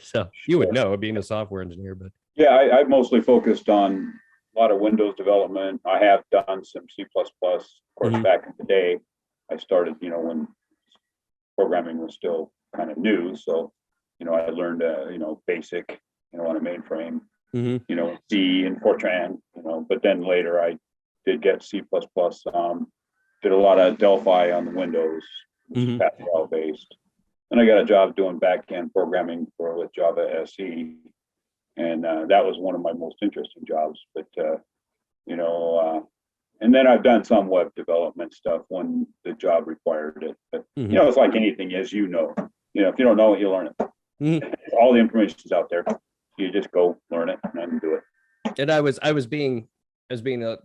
Speaker 1: So you would know being a software engineer, but
Speaker 2: I've mostly focused on a lot of Windows development. I have done some C++. Of course, back in the day, I started, when programming was still kind of new. So, I learned, basic, on a mainframe, C and Fortran, but then later I did get C++, did a lot of Delphi on the Windows, Pascal based. And I got a job doing back-end programming with Java SE. And that was one of my most interesting jobs. But, and then I've done some web development stuff when the job required it. But, it's like anything, as you know, if you don't know it, you learn it. All the information's out there. You just go learn it and do it.
Speaker 1: And I was being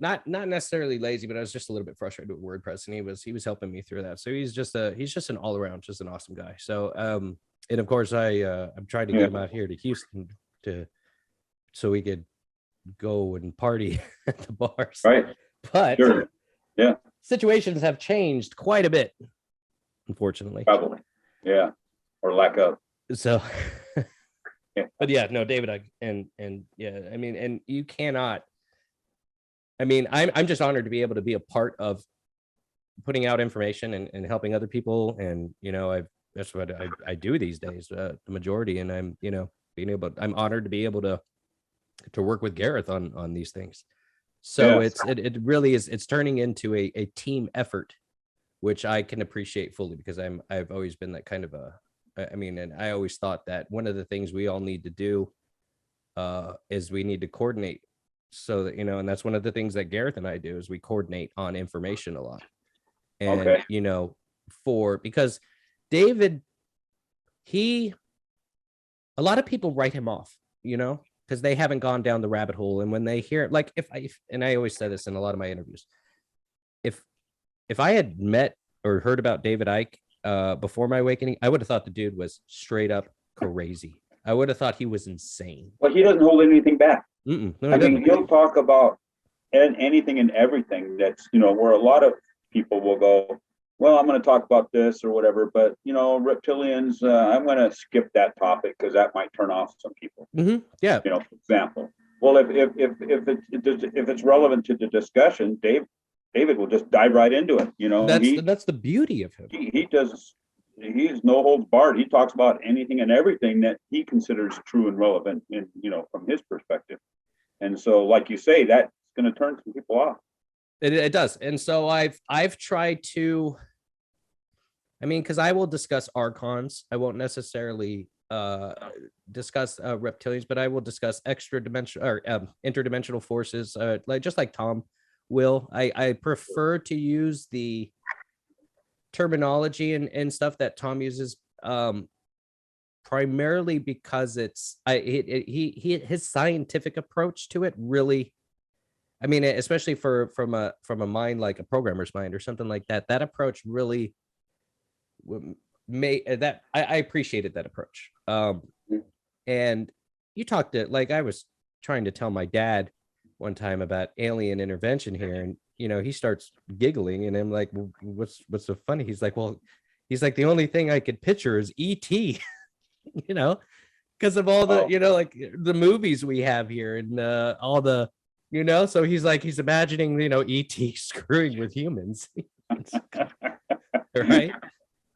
Speaker 1: not necessarily lazy, but I was just a little bit frustrated with WordPress, and he was helping me through that. So he's just an all around, just an awesome guy. So and of course I'm trying to get him out here to Houston so we could go and party at the bars.
Speaker 2: Right.
Speaker 1: But
Speaker 2: sure.
Speaker 1: Situations have changed quite a bit, unfortunately.
Speaker 2: Probably. Yeah. Or lack of.
Speaker 1: So but no, David, I mean, and you cannot. I mean, I'm just honored to be able to be a part of putting out information and helping other people. And, that's what I do these days, the majority. And I'm, I'm honored to be able to work with Gareth on these things. So it really is, it's turning into a team effort, which I can appreciate fully, because I've always been that kind of and I always thought that one of the things we all need to do is we need to coordinate. So that, and that's one of the things that Gareth and I do, is we coordinate on information a lot. And, because David, a lot of people write him off, because they haven't gone down the rabbit hole. And when they hear, like, and I always say this in a lot of my interviews, if I had met or heard about David Icke before my awakening, I would have thought the dude was straight up crazy. I would have thought he was insane.
Speaker 2: But he doesn't hold anything back.
Speaker 1: No,
Speaker 2: I mean, he'll talk about anything and everything that's, where a lot of people will go, well, I'm going to talk about this or whatever, but, reptilians, I'm going to skip that topic because that might turn off some people.
Speaker 1: Yeah.
Speaker 2: For example. Well, if it's relevant to the discussion, David will just dive right into it.
Speaker 1: That's the beauty of him.
Speaker 2: He's no holds barred. He talks about anything and everything that he considers true and relevant from his perspective. And so, like you say, that's going to turn some people off.
Speaker 1: It does. And so I've tried to, because I will discuss archons. I won't necessarily discuss reptilians, but I will discuss interdimensional forces, like Tom will. I prefer to use the terminology and stuff that Tom uses, primarily because his scientific approach to it really, especially from a mind like a programmer's mind or something like that, that approach really I appreciated that approach. And you talked to, like, I was trying to tell my dad one time about alien intervention here, and he starts giggling, and I'm like, well, what's so funny? He's like, the only thing I could picture is E.T. Because of all the like the movies we have here and all the so he's imagining E.T. screwing with humans.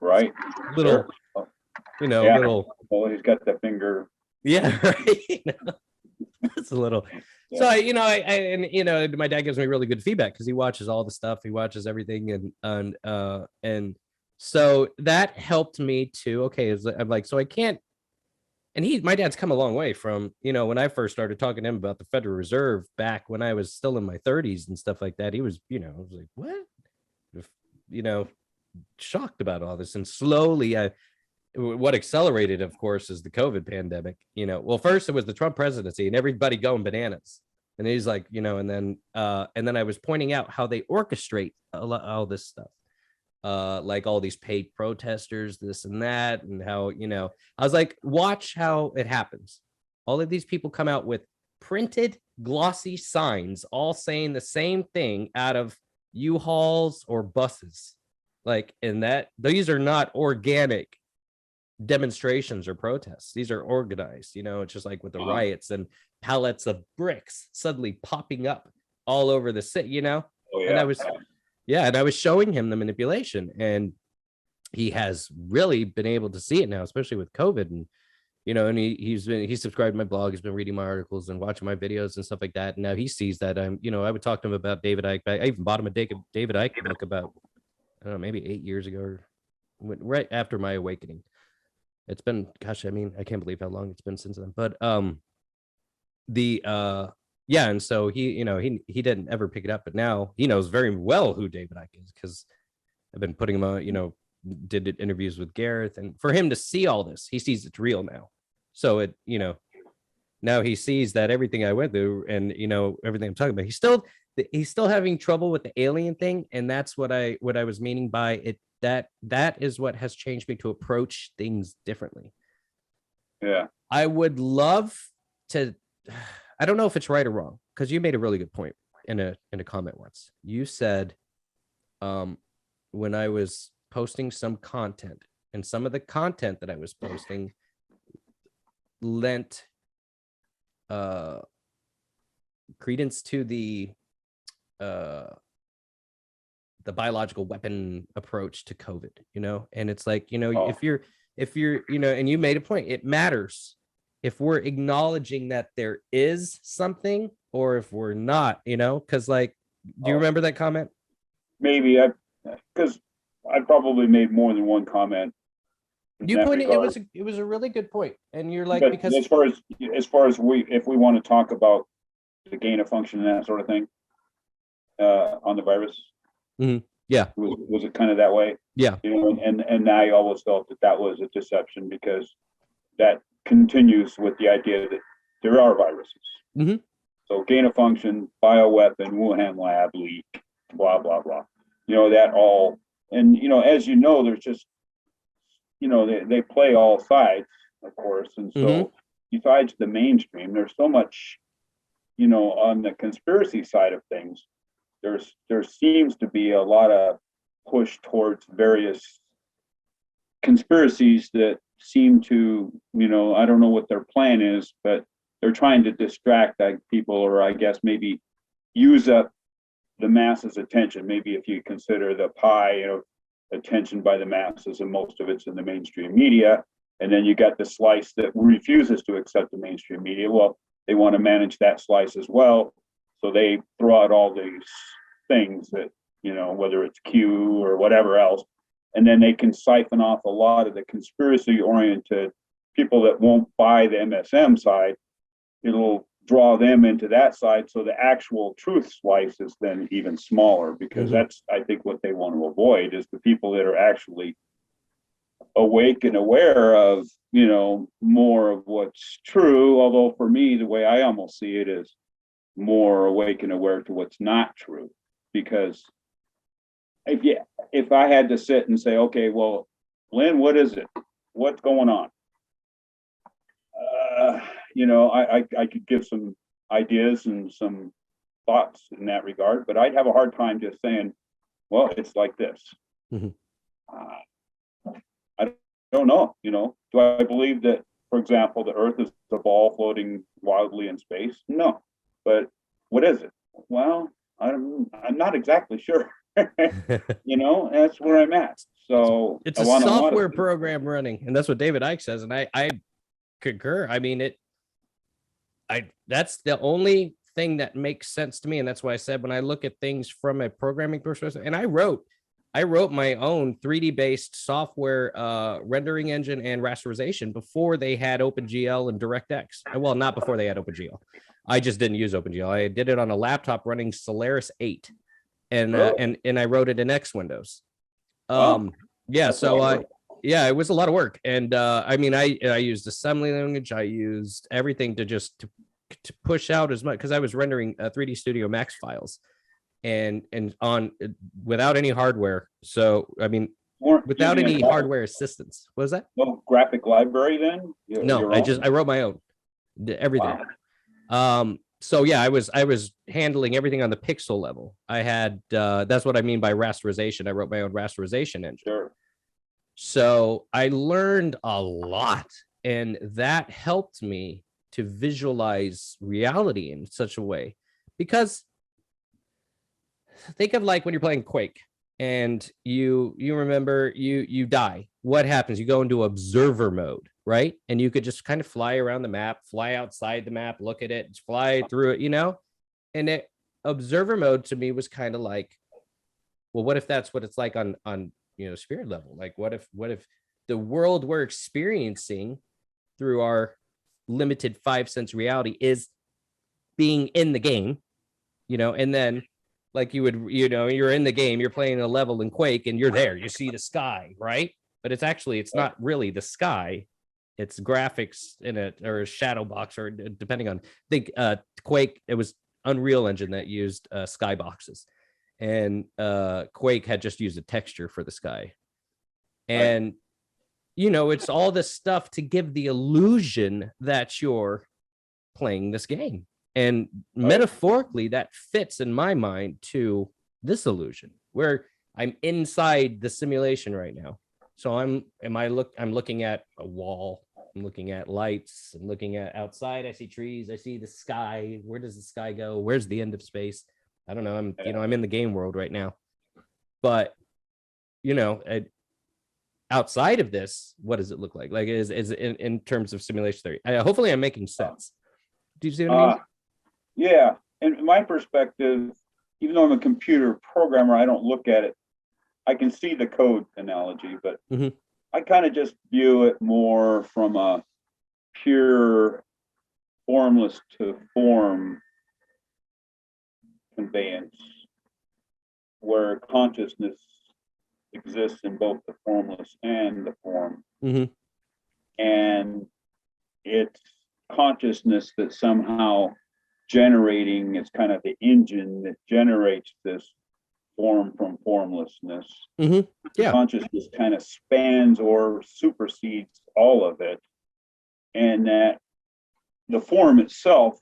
Speaker 1: right little little,
Speaker 2: well, he's got the finger,
Speaker 1: right. It's a little So my dad gives me really good feedback because he watches all the stuff, he watches everything, and so that helped me too. Okay, I'm like, so I can't. And my dad's come a long way from, when I first started talking to him about the Federal Reserve back when I was still in my 30s and stuff like that. He was, I was like, what? Shocked about all this. And slowly, what accelerated, of course, is the COVID pandemic. Well, first it was the Trump presidency and everybody going bananas. And he's like, and then I was pointing out how they orchestrate all this stuff. Like all these paid protesters, this and that, and how, I was like, watch how it happens. All of these people come out with printed glossy signs, all saying the same thing out of U-Hauls or buses. Like, and that these are not organic demonstrations or protests. These are organized, it's just like with the riots and pallets of bricks suddenly popping up all over the city,
Speaker 2: Oh, yeah.
Speaker 1: And I was showing him the manipulation, and he has really been able to see it now, especially with COVID. And, and he's subscribed to my blog. He's been reading my articles and watching my videos and stuff like that. And now he sees that I would talk to him about David Icke. I even bought him a David Icke book about, I don't know, maybe 8 years ago, or right after my awakening. It's been, gosh, I can't believe how long it's been since then. But, and so he didn't ever pick it up, but now he knows very well who David Icke is, because I've been putting him on, did interviews with Gareth, and for him to see all this, he sees it's real now. So it, now he sees that everything I went through and, everything I'm talking about, he's still having trouble with the alien thing. And that's what I was meaning by it. That is what has changed me to approach things differently.
Speaker 2: Yeah. I
Speaker 1: would love to, I don't know if it's right or wrong, because you made a really good point in a comment once. You said, when I was posting some content, and some of the content that I was posting lent credence to the biological weapon approach to COVID, and it's like, if you're, and you made a point, it matters if we're acknowledging that there is something or if we're not, because like, do you remember that comment?
Speaker 2: Maybe because I probably made more than one comment.
Speaker 1: You pointed, it was a really good point. And you're like, because
Speaker 2: as far as if we want to talk about the gain of function and that sort of thing, on the virus.
Speaker 1: Mm-hmm. Yeah.
Speaker 2: Was it kind of that way?
Speaker 1: Yeah.
Speaker 2: And I always felt that was a deception, because that continues with the idea that there are viruses.
Speaker 1: Mm-hmm.
Speaker 2: So gain of function, bioweapon, Wuhan lab leak, blah, blah, blah. That all, and, as there's just, they play all sides, of course. And so besides the mainstream, there's so much, on the conspiracy side of things, there seems to be a lot of push towards various conspiracies that seem to, I don't know what their plan is, but they're trying to distract people, or I guess maybe use up the masses' attention. Maybe if you consider the pie of attention by the masses, and most of it's in the mainstream media, and then you got the slice that refuses to accept the mainstream media. Well, they want to manage that slice as well, so they throw out all these things that, whether it's Q or whatever else, and then they can siphon off a lot of the conspiracy-oriented people that won't buy the MSM side. It'll draw them into that side, so the actual truth slice is then even smaller, because that's, I think, what they want to avoid, is the people that are actually awake and aware of, more of what's true. Although for me, the way I almost see it is more awake and aware to what's not true. Because if I had to sit and say, okay, well, Lynn, what is it? What's going on? I could give some ideas and some thoughts in that regard, but I'd have a hard time just saying, well, it's like this.
Speaker 1: Mm-hmm.
Speaker 2: I don't know. Do I believe that, for example, the Earth is a ball floating wildly in space? No. But what is it? Well, I'm not exactly sure. That's where I'm at. So
Speaker 1: it's a software program running, and that's what David Icke says, and I concur. I mean, that's the only thing that makes sense to me. And that's why I said, when I look at things from a programming perspective, and I wrote my own 3D based software rendering engine and rasterization before they had OpenGL and DirectX. Well, not before they had OpenGL. I just didn't use OpenGL. I did it on a laptop running Solaris 8, and I wrote it in X Windows. Yeah, so yeah, it was a lot of work. And I mean, I used assembly language. I used everything to push out as much, because I was rendering 3D Studio Max files and on without any hardware. So I mean, without any hardware assistance. What was that?
Speaker 2: No graphic library then?
Speaker 1: No, I wrote my own, everything. Wow. So yeah, I was handling everything on the pixel level. I had that's what I mean by rasterization. I wrote my own rasterization engine.
Speaker 2: Sure.
Speaker 1: So I learned a lot, and that helped me to visualize reality in such a way. Because think of like when you're playing Quake and you remember you die. What happens? You go into observer mode, right? And you could just kind of fly around the map, fly outside the map, look at it, fly through it, you know? And observer mode to me was kind of like, well, what if that's what it's like on spirit level? Like what if the world we're experiencing through our limited 5 sense reality is being in the game, and then like you're in the game, you're playing a level in Quake and you're there, you see the sky, right? But it's not really the sky. It's graphics in it, or a shadow box, or depending on, I think Quake, it was Unreal Engine that used skyboxes, and Quake had just used a texture for the sky. And it's all this stuff to give the illusion that you're playing this game. And metaphorically, that fits in my mind to this illusion where I'm inside the simulation right now. So I'm looking at a wall, I'm looking at lights, I'm looking at outside, I see trees, I see the sky. Where does the sky go? Where's the end of space? I don't know. I'm in the game world right now. But outside of this, what does it look like? Like is in terms of simulation theory? Hopefully I'm making sense. Do you see what I mean?
Speaker 2: Yeah. And my perspective, even though I'm a computer programmer, I don't look at it. I can see the code analogy, but I kind of just view it more from a pure formless to form conveyance, where consciousness exists in both the formless and the form. And it's consciousness that somehow generating, it's kind of the engine that generates this form from formlessness. Yeah. Consciousness kind of spans or supersedes all of it, and that the form itself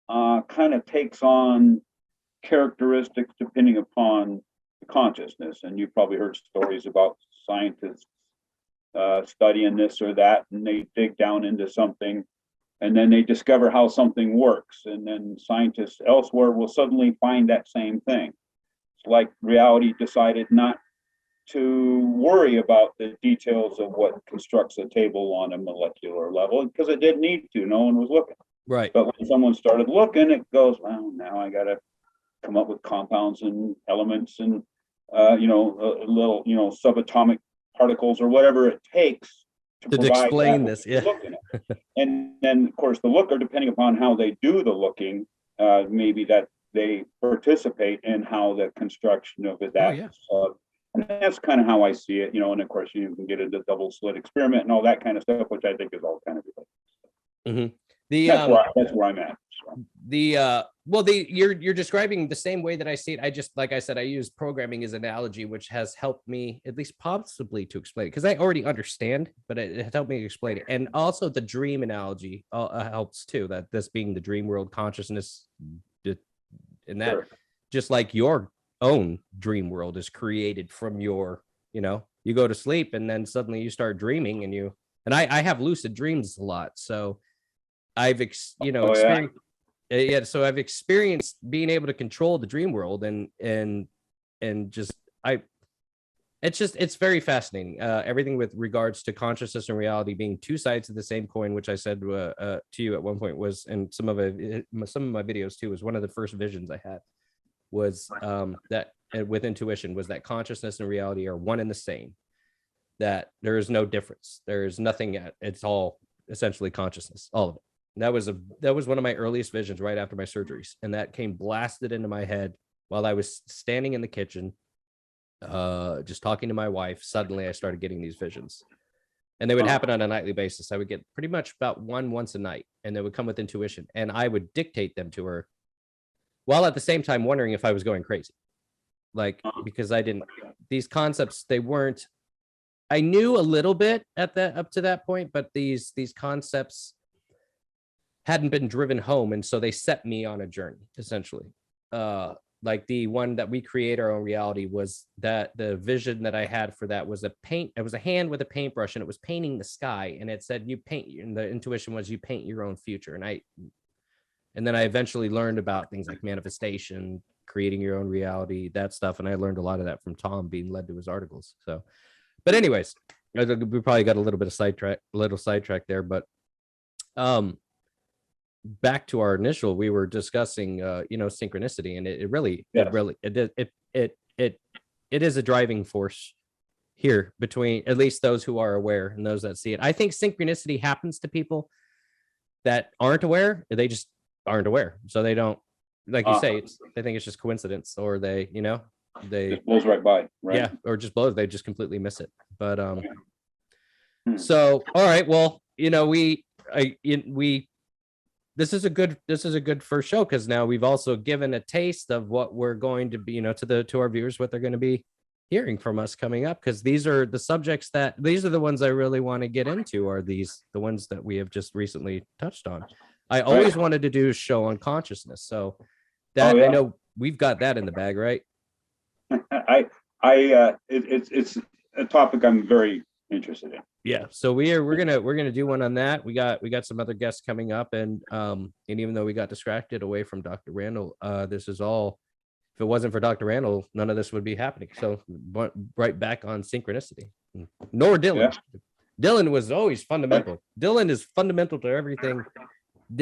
Speaker 2: kind of takes on characteristics depending upon the consciousness. And you've probably heard stories about scientists studying this or that, and they dig down into something and then they discover how something works, and then scientists elsewhere will suddenly find that same thing. It's like reality decided not to worry about the details of what constructs a table on a molecular level, because it didn't need to. No one was looking.
Speaker 1: Right.
Speaker 2: But when someone started looking, it goes, well, now I got to come up with compounds and elements and little subatomic particles or whatever it takes to
Speaker 1: explain this. Yeah.
Speaker 2: And then of course the looker, depending upon how they do the looking, maybe that they participate in how the construction of it. And that's kind of how I see it, and of course you can get into double slit experiment and all that kind of stuff, which I think is all kind of related. That's where I'm at. So.
Speaker 1: You're describing the same way that I see it. I just, like I said, I use programming as an analogy, which has helped me at least possibly to explain it, because I already understand, but it helped me explain it. And also the dream analogy helps too, that this being the dream world consciousness, and that just like your own dream world is created from your, you go to sleep and then suddenly you start dreaming, and I have lucid dreams a lot. So I've experienced, so I've experienced being able to control the dream world, and just it's very fascinating. Everything with regards to consciousness and reality being two sides of the same coin, which I said to you at one point was, and some of my videos too, was one of the first visions I had was that with intuition was that consciousness and reality are one and the same, that there is no difference. There's nothing yet. It's all essentially consciousness, all of it. And that was one of my earliest visions right after my surgeries. And that came blasted into my head while I was standing in the kitchen, just talking to my wife. Suddenly I started getting these visions, and they would happen on a nightly basis. I would get pretty much about once a night, and they would come with intuition, and I would dictate them to her while at the same time wondering if I was going crazy. Like, because I didn't, these concepts, they weren't, I knew a little bit at that, up to that point, but these concepts hadn't been driven home. And so they set me on a journey, essentially. Like the one that we create our own reality was that the vision that I had for that was it was a hand with a paintbrush, and it was painting the sky. And it said, you paint, and the intuition was you paint your own future. And then I eventually learned about things like manifestation, creating your own reality, that stuff. And I learned a lot of that from Tom, being led to his articles. So, but anyways, we probably got a little bit of sidetrack there, but back to our initial, we were discussing, synchronicity, and it is a driving force here between at least those who are aware and those that see it. I think synchronicity happens to people that aren't aware. They just aren't aware, so they don't, like you say, they think it's just coincidence, or they
Speaker 2: just blows right by, right?
Speaker 1: Yeah, or just blows, they just completely miss it. But so all right, well, this is a good first show, because now we've also given a taste of what we're going to be, to our viewers, what they're going to be hearing from us coming up, because these are the subjects these are the ones I really want to get into, are the ones that we have just recently touched on. I always wanted to do a show on consciousness, so that I know we've got that in the bag, right?
Speaker 2: It's a topic I'm very interested in.
Speaker 1: Yeah, so we're gonna do one on that. We got some other guests coming up, and even though we got distracted away from Dr. Randall, this is all, if it wasn't for Dr. Randall, none of this would be happening. So right back on synchronicity. Nor Dylan. Yeah. Dylan was always fundamental. Dylan is fundamental to everything.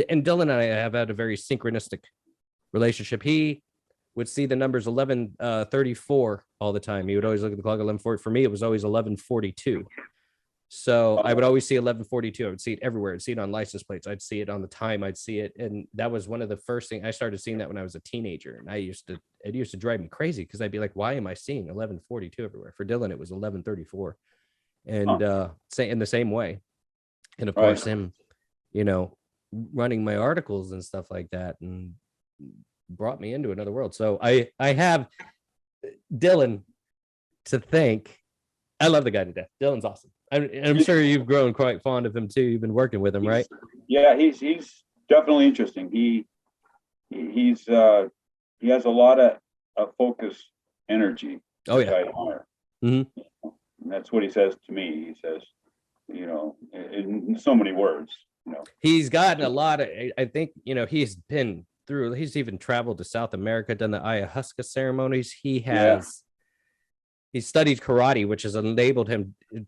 Speaker 1: And Dylan and I have had a very synchronistic relationship. He would see the numbers 11:34 all the time. He would always look at the clock 11:40. For me, it was always 11:42. So I would always see 11:42. I would see it everywhere. I'd see it on license plates. I'd see it on the time. I'd see it. And that was one of the first things I started seeing that when I was a teenager. And it used to drive me crazy, because I'd be like, why am I seeing 11:42 everywhere? For Dylan, it was 11:34. And say in the same way. And of course, him, running my articles and stuff like that, and brought me into another world. So I have Dylan to thank. I love the guy to death. Dylan's awesome. I'm sure you've grown quite fond of him too. You've been working with him, right?
Speaker 2: Yeah, he's definitely interesting. He has a lot of focus energy.
Speaker 1: Oh yeah.
Speaker 2: Mm-hmm. And that's what he says to me. He says, in so many words.
Speaker 1: He's gotten a lot of. I think he's been through. He's even traveled to South America, done the ayahuasca ceremonies. He has. Yeah. He studied karate, which has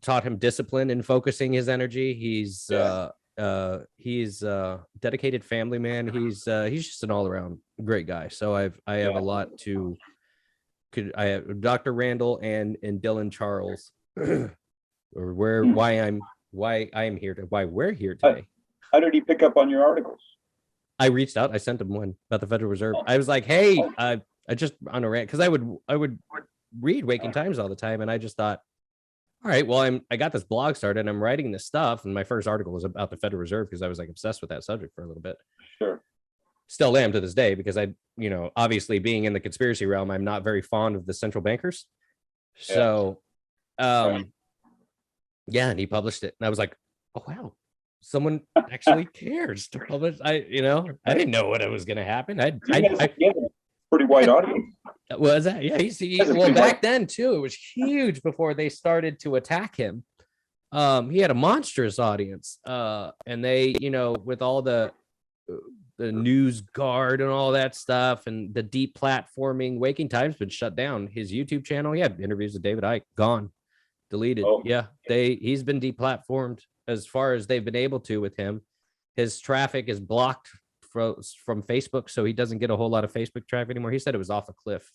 Speaker 1: taught him discipline and focusing his energy. He's a dedicated family man. He's just an all around great guy. So I have a lot to. I have Dr. Randall and Dylan Charles, or why we're here today.
Speaker 2: How did he pick up on your articles?
Speaker 1: I reached out. I sent him one about the Federal Reserve. I was like, hey, I just on a rant, because I would read Waking Times all the time, and I just thought, all right, well, I got this blog started, and I'm writing this stuff, and my first article was about the Federal Reserve, because I was like obsessed with that subject for a little bit.
Speaker 2: Sure.
Speaker 1: Still am to this day, because I, obviously being in the conspiracy realm, I'm not very fond of the central bankers. So, yeah, and he published it, and I was like, oh wow, someone actually cares to publish. I didn't know what was going to happen. I
Speaker 2: pretty wide audience.
Speaker 1: Was that? Yeah, well, back then too, it was huge before they started to attack him. He had a monstrous audience, and they, with all the the news guard and all that stuff, and the deep platforming. Waking Time's been shut down. His YouTube channel, yeah, interviews with David Icke, gone, deleted.
Speaker 2: Oh.
Speaker 1: Yeah, he's been deplatformed as far as they've been able to with him. His traffic is blocked from Facebook, so he doesn't get a whole lot of Facebook traffic anymore. He said it was off a cliff.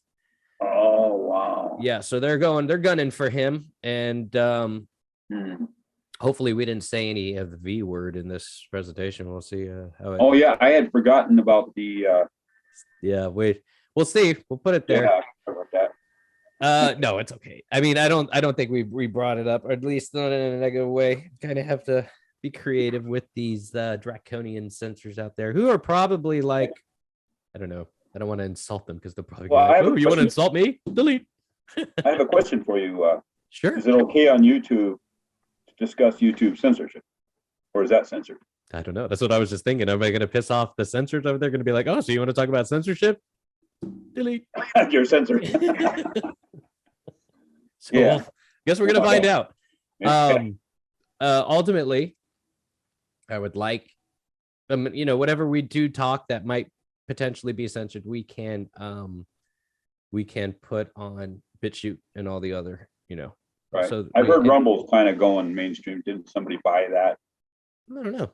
Speaker 2: Oh, wow.
Speaker 1: Yeah, so they're gunning for him, and hopefully we didn't say any of the V word in this presentation. We'll see how it.
Speaker 2: Oh yeah, I had forgotten about the.
Speaker 1: Yeah, we'll see. We'll put it there.
Speaker 2: Yeah, about that.
Speaker 1: No, it's okay. I mean, I don't think we brought it up, or at least not in a negative way. Kind of have to be creative with these draconian censors out there who are probably like, I don't know. I don't want to insult them because they're probably like, oh, you want to insult me? Delete.
Speaker 2: I have a question for you.
Speaker 1: Sure.
Speaker 2: Is it okay on YouTube to discuss YouTube censorship, or is that censored?
Speaker 1: I don't know. That's what I was just thinking. Am I going to piss off the censors over there? Going to be like, oh, so you want to talk about censorship? Delete.
Speaker 2: You're censored.
Speaker 1: So yeah. Guess we're going to find out. Ultimately, I would like, whatever we do talk that might potentially be censored, we can put on BitChute and all the other,
Speaker 2: Right.
Speaker 1: So
Speaker 2: I've heard Rumble's kind of going mainstream. Didn't somebody buy that?
Speaker 1: I don't know.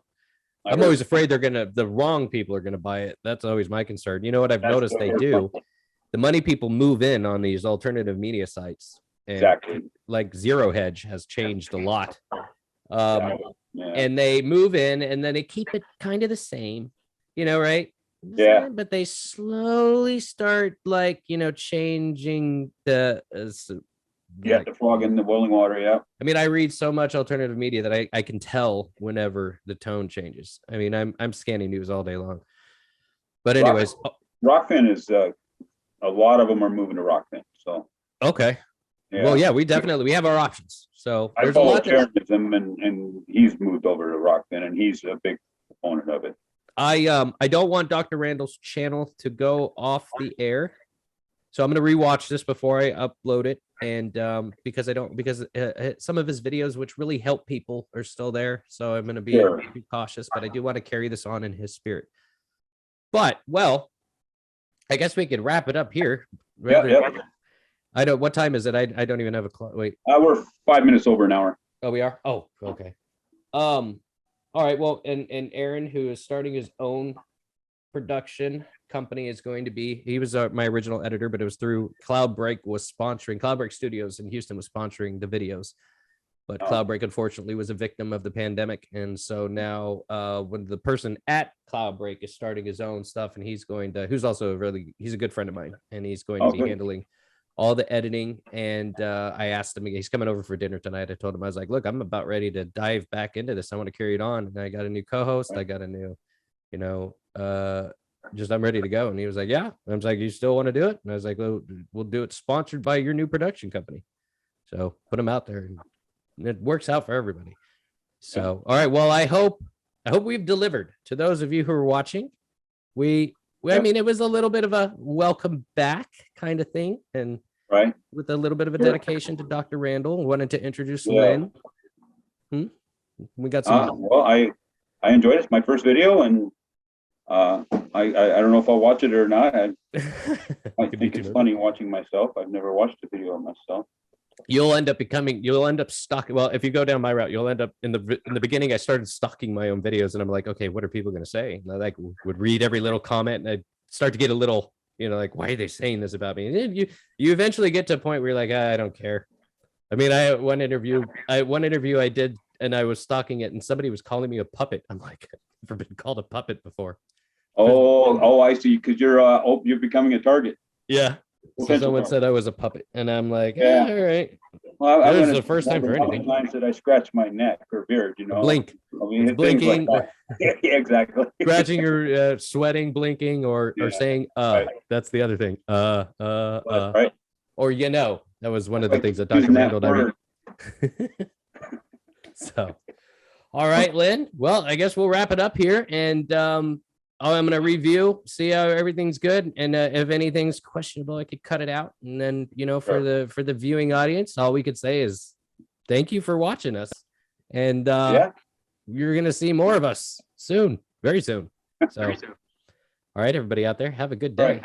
Speaker 1: I'm always afraid the wrong people are gonna buy it. That's always my concern. You know what I've noticed they do? The money people move in on these alternative media sites. And
Speaker 2: exactly.
Speaker 1: Like Zero Hedge has changed a lot.
Speaker 2: Yeah.
Speaker 1: And they move in and then they keep it kind of the same, right?
Speaker 2: Yeah.
Speaker 1: But they slowly start changing the
Speaker 2: the frog in the boiling water. Yeah.
Speaker 1: I mean, I read so much alternative media that I can tell whenever the tone changes. I mean, I'm scanning news all day long. But anyways,
Speaker 2: Rockfin is a lot of them are moving to Rockfin. So
Speaker 1: okay. Yeah. Well, yeah, we have our options. So
Speaker 2: I follow journalism, and he's moved over to Rockfin, and he's a big proponent of it.
Speaker 1: I don't want Dr. Randall's channel to go off the air, so I'm going to rewatch this before I upload it, and because some of his videos, which really help people, are still there, so I'm going to be cautious. But I do want to carry this on in his spirit. But I guess we could wrap it up here.
Speaker 2: Yeah.
Speaker 1: I don't. What time is it? I don't even have a clock. Wait.
Speaker 2: We're 5 minutes over an hour.
Speaker 1: Oh, we are. Oh, okay. All right. Well, and Aaron, who is starting his own production company, is going to be. He was my original editor, but it was through Cloudbreak Studios in Houston was sponsoring the videos, but Cloudbreak unfortunately was a victim of the pandemic, and so now when the person at Cloudbreak is starting his own stuff, and he's a good friend of mine, and he's going to be handling all the editing. And I asked him, he's coming over for dinner tonight. I told him, I was like, look, I'm about ready to dive back into this. I want to carry it on. And I got a new co-host. I got a new, I'm ready to go. And he was like, yeah. I was like, you still want to do it? And I was like, well, we'll do it sponsored by your new production company. So put them out there, and it works out for everybody. So, all right. Well, I hope we've delivered to those of you who are watching. I mean, it was a little bit of a welcome back kind of thing, and with a little bit of a dedication to Dr. Randall. Wanted to introduce Lynn. We got some.
Speaker 2: Well, I enjoyed it. It's my first video, and I don't know if I'll watch it or not. I think it's funny watching myself. I've never watched a video of myself.
Speaker 1: You'll end up stalking. Well, if you go down my route, you'll end up in the beginning. I started stalking my own videos, and I'm like, okay, what are people going to say? And I would read every little comment, and I start to get a little, like, why are they saying this about me? And then you eventually get to a point where you're like, I don't care. I mean, one interview I did, and I was stalking it, and somebody was calling me a puppet. I'm like, I've never been called a puppet before.
Speaker 2: Oh, I see. Because you're becoming a target.
Speaker 1: Yeah. So someone said I was a puppet, and I'm like, all right.
Speaker 2: Well,
Speaker 1: this is the first time for anything.
Speaker 2: Times that I scratch my neck or beard,
Speaker 1: Blink. I mean, it's blinking.
Speaker 2: Like yeah, exactly.
Speaker 1: Scratching your sweating, blinking, or saying right. That's the other thing. Right. Or that was one of the things that Dr. Randall did. So, all right, Lynn. Well, I guess we'll wrap it up here, and I'm going to review, see how everything's good. And if anything's questionable, I could cut it out. And then, for the viewing audience, all we could say is thank you for watching us. And you're going to see more of us soon, very soon. So All right, everybody out there, have a good
Speaker 2: All
Speaker 1: day.
Speaker 2: right.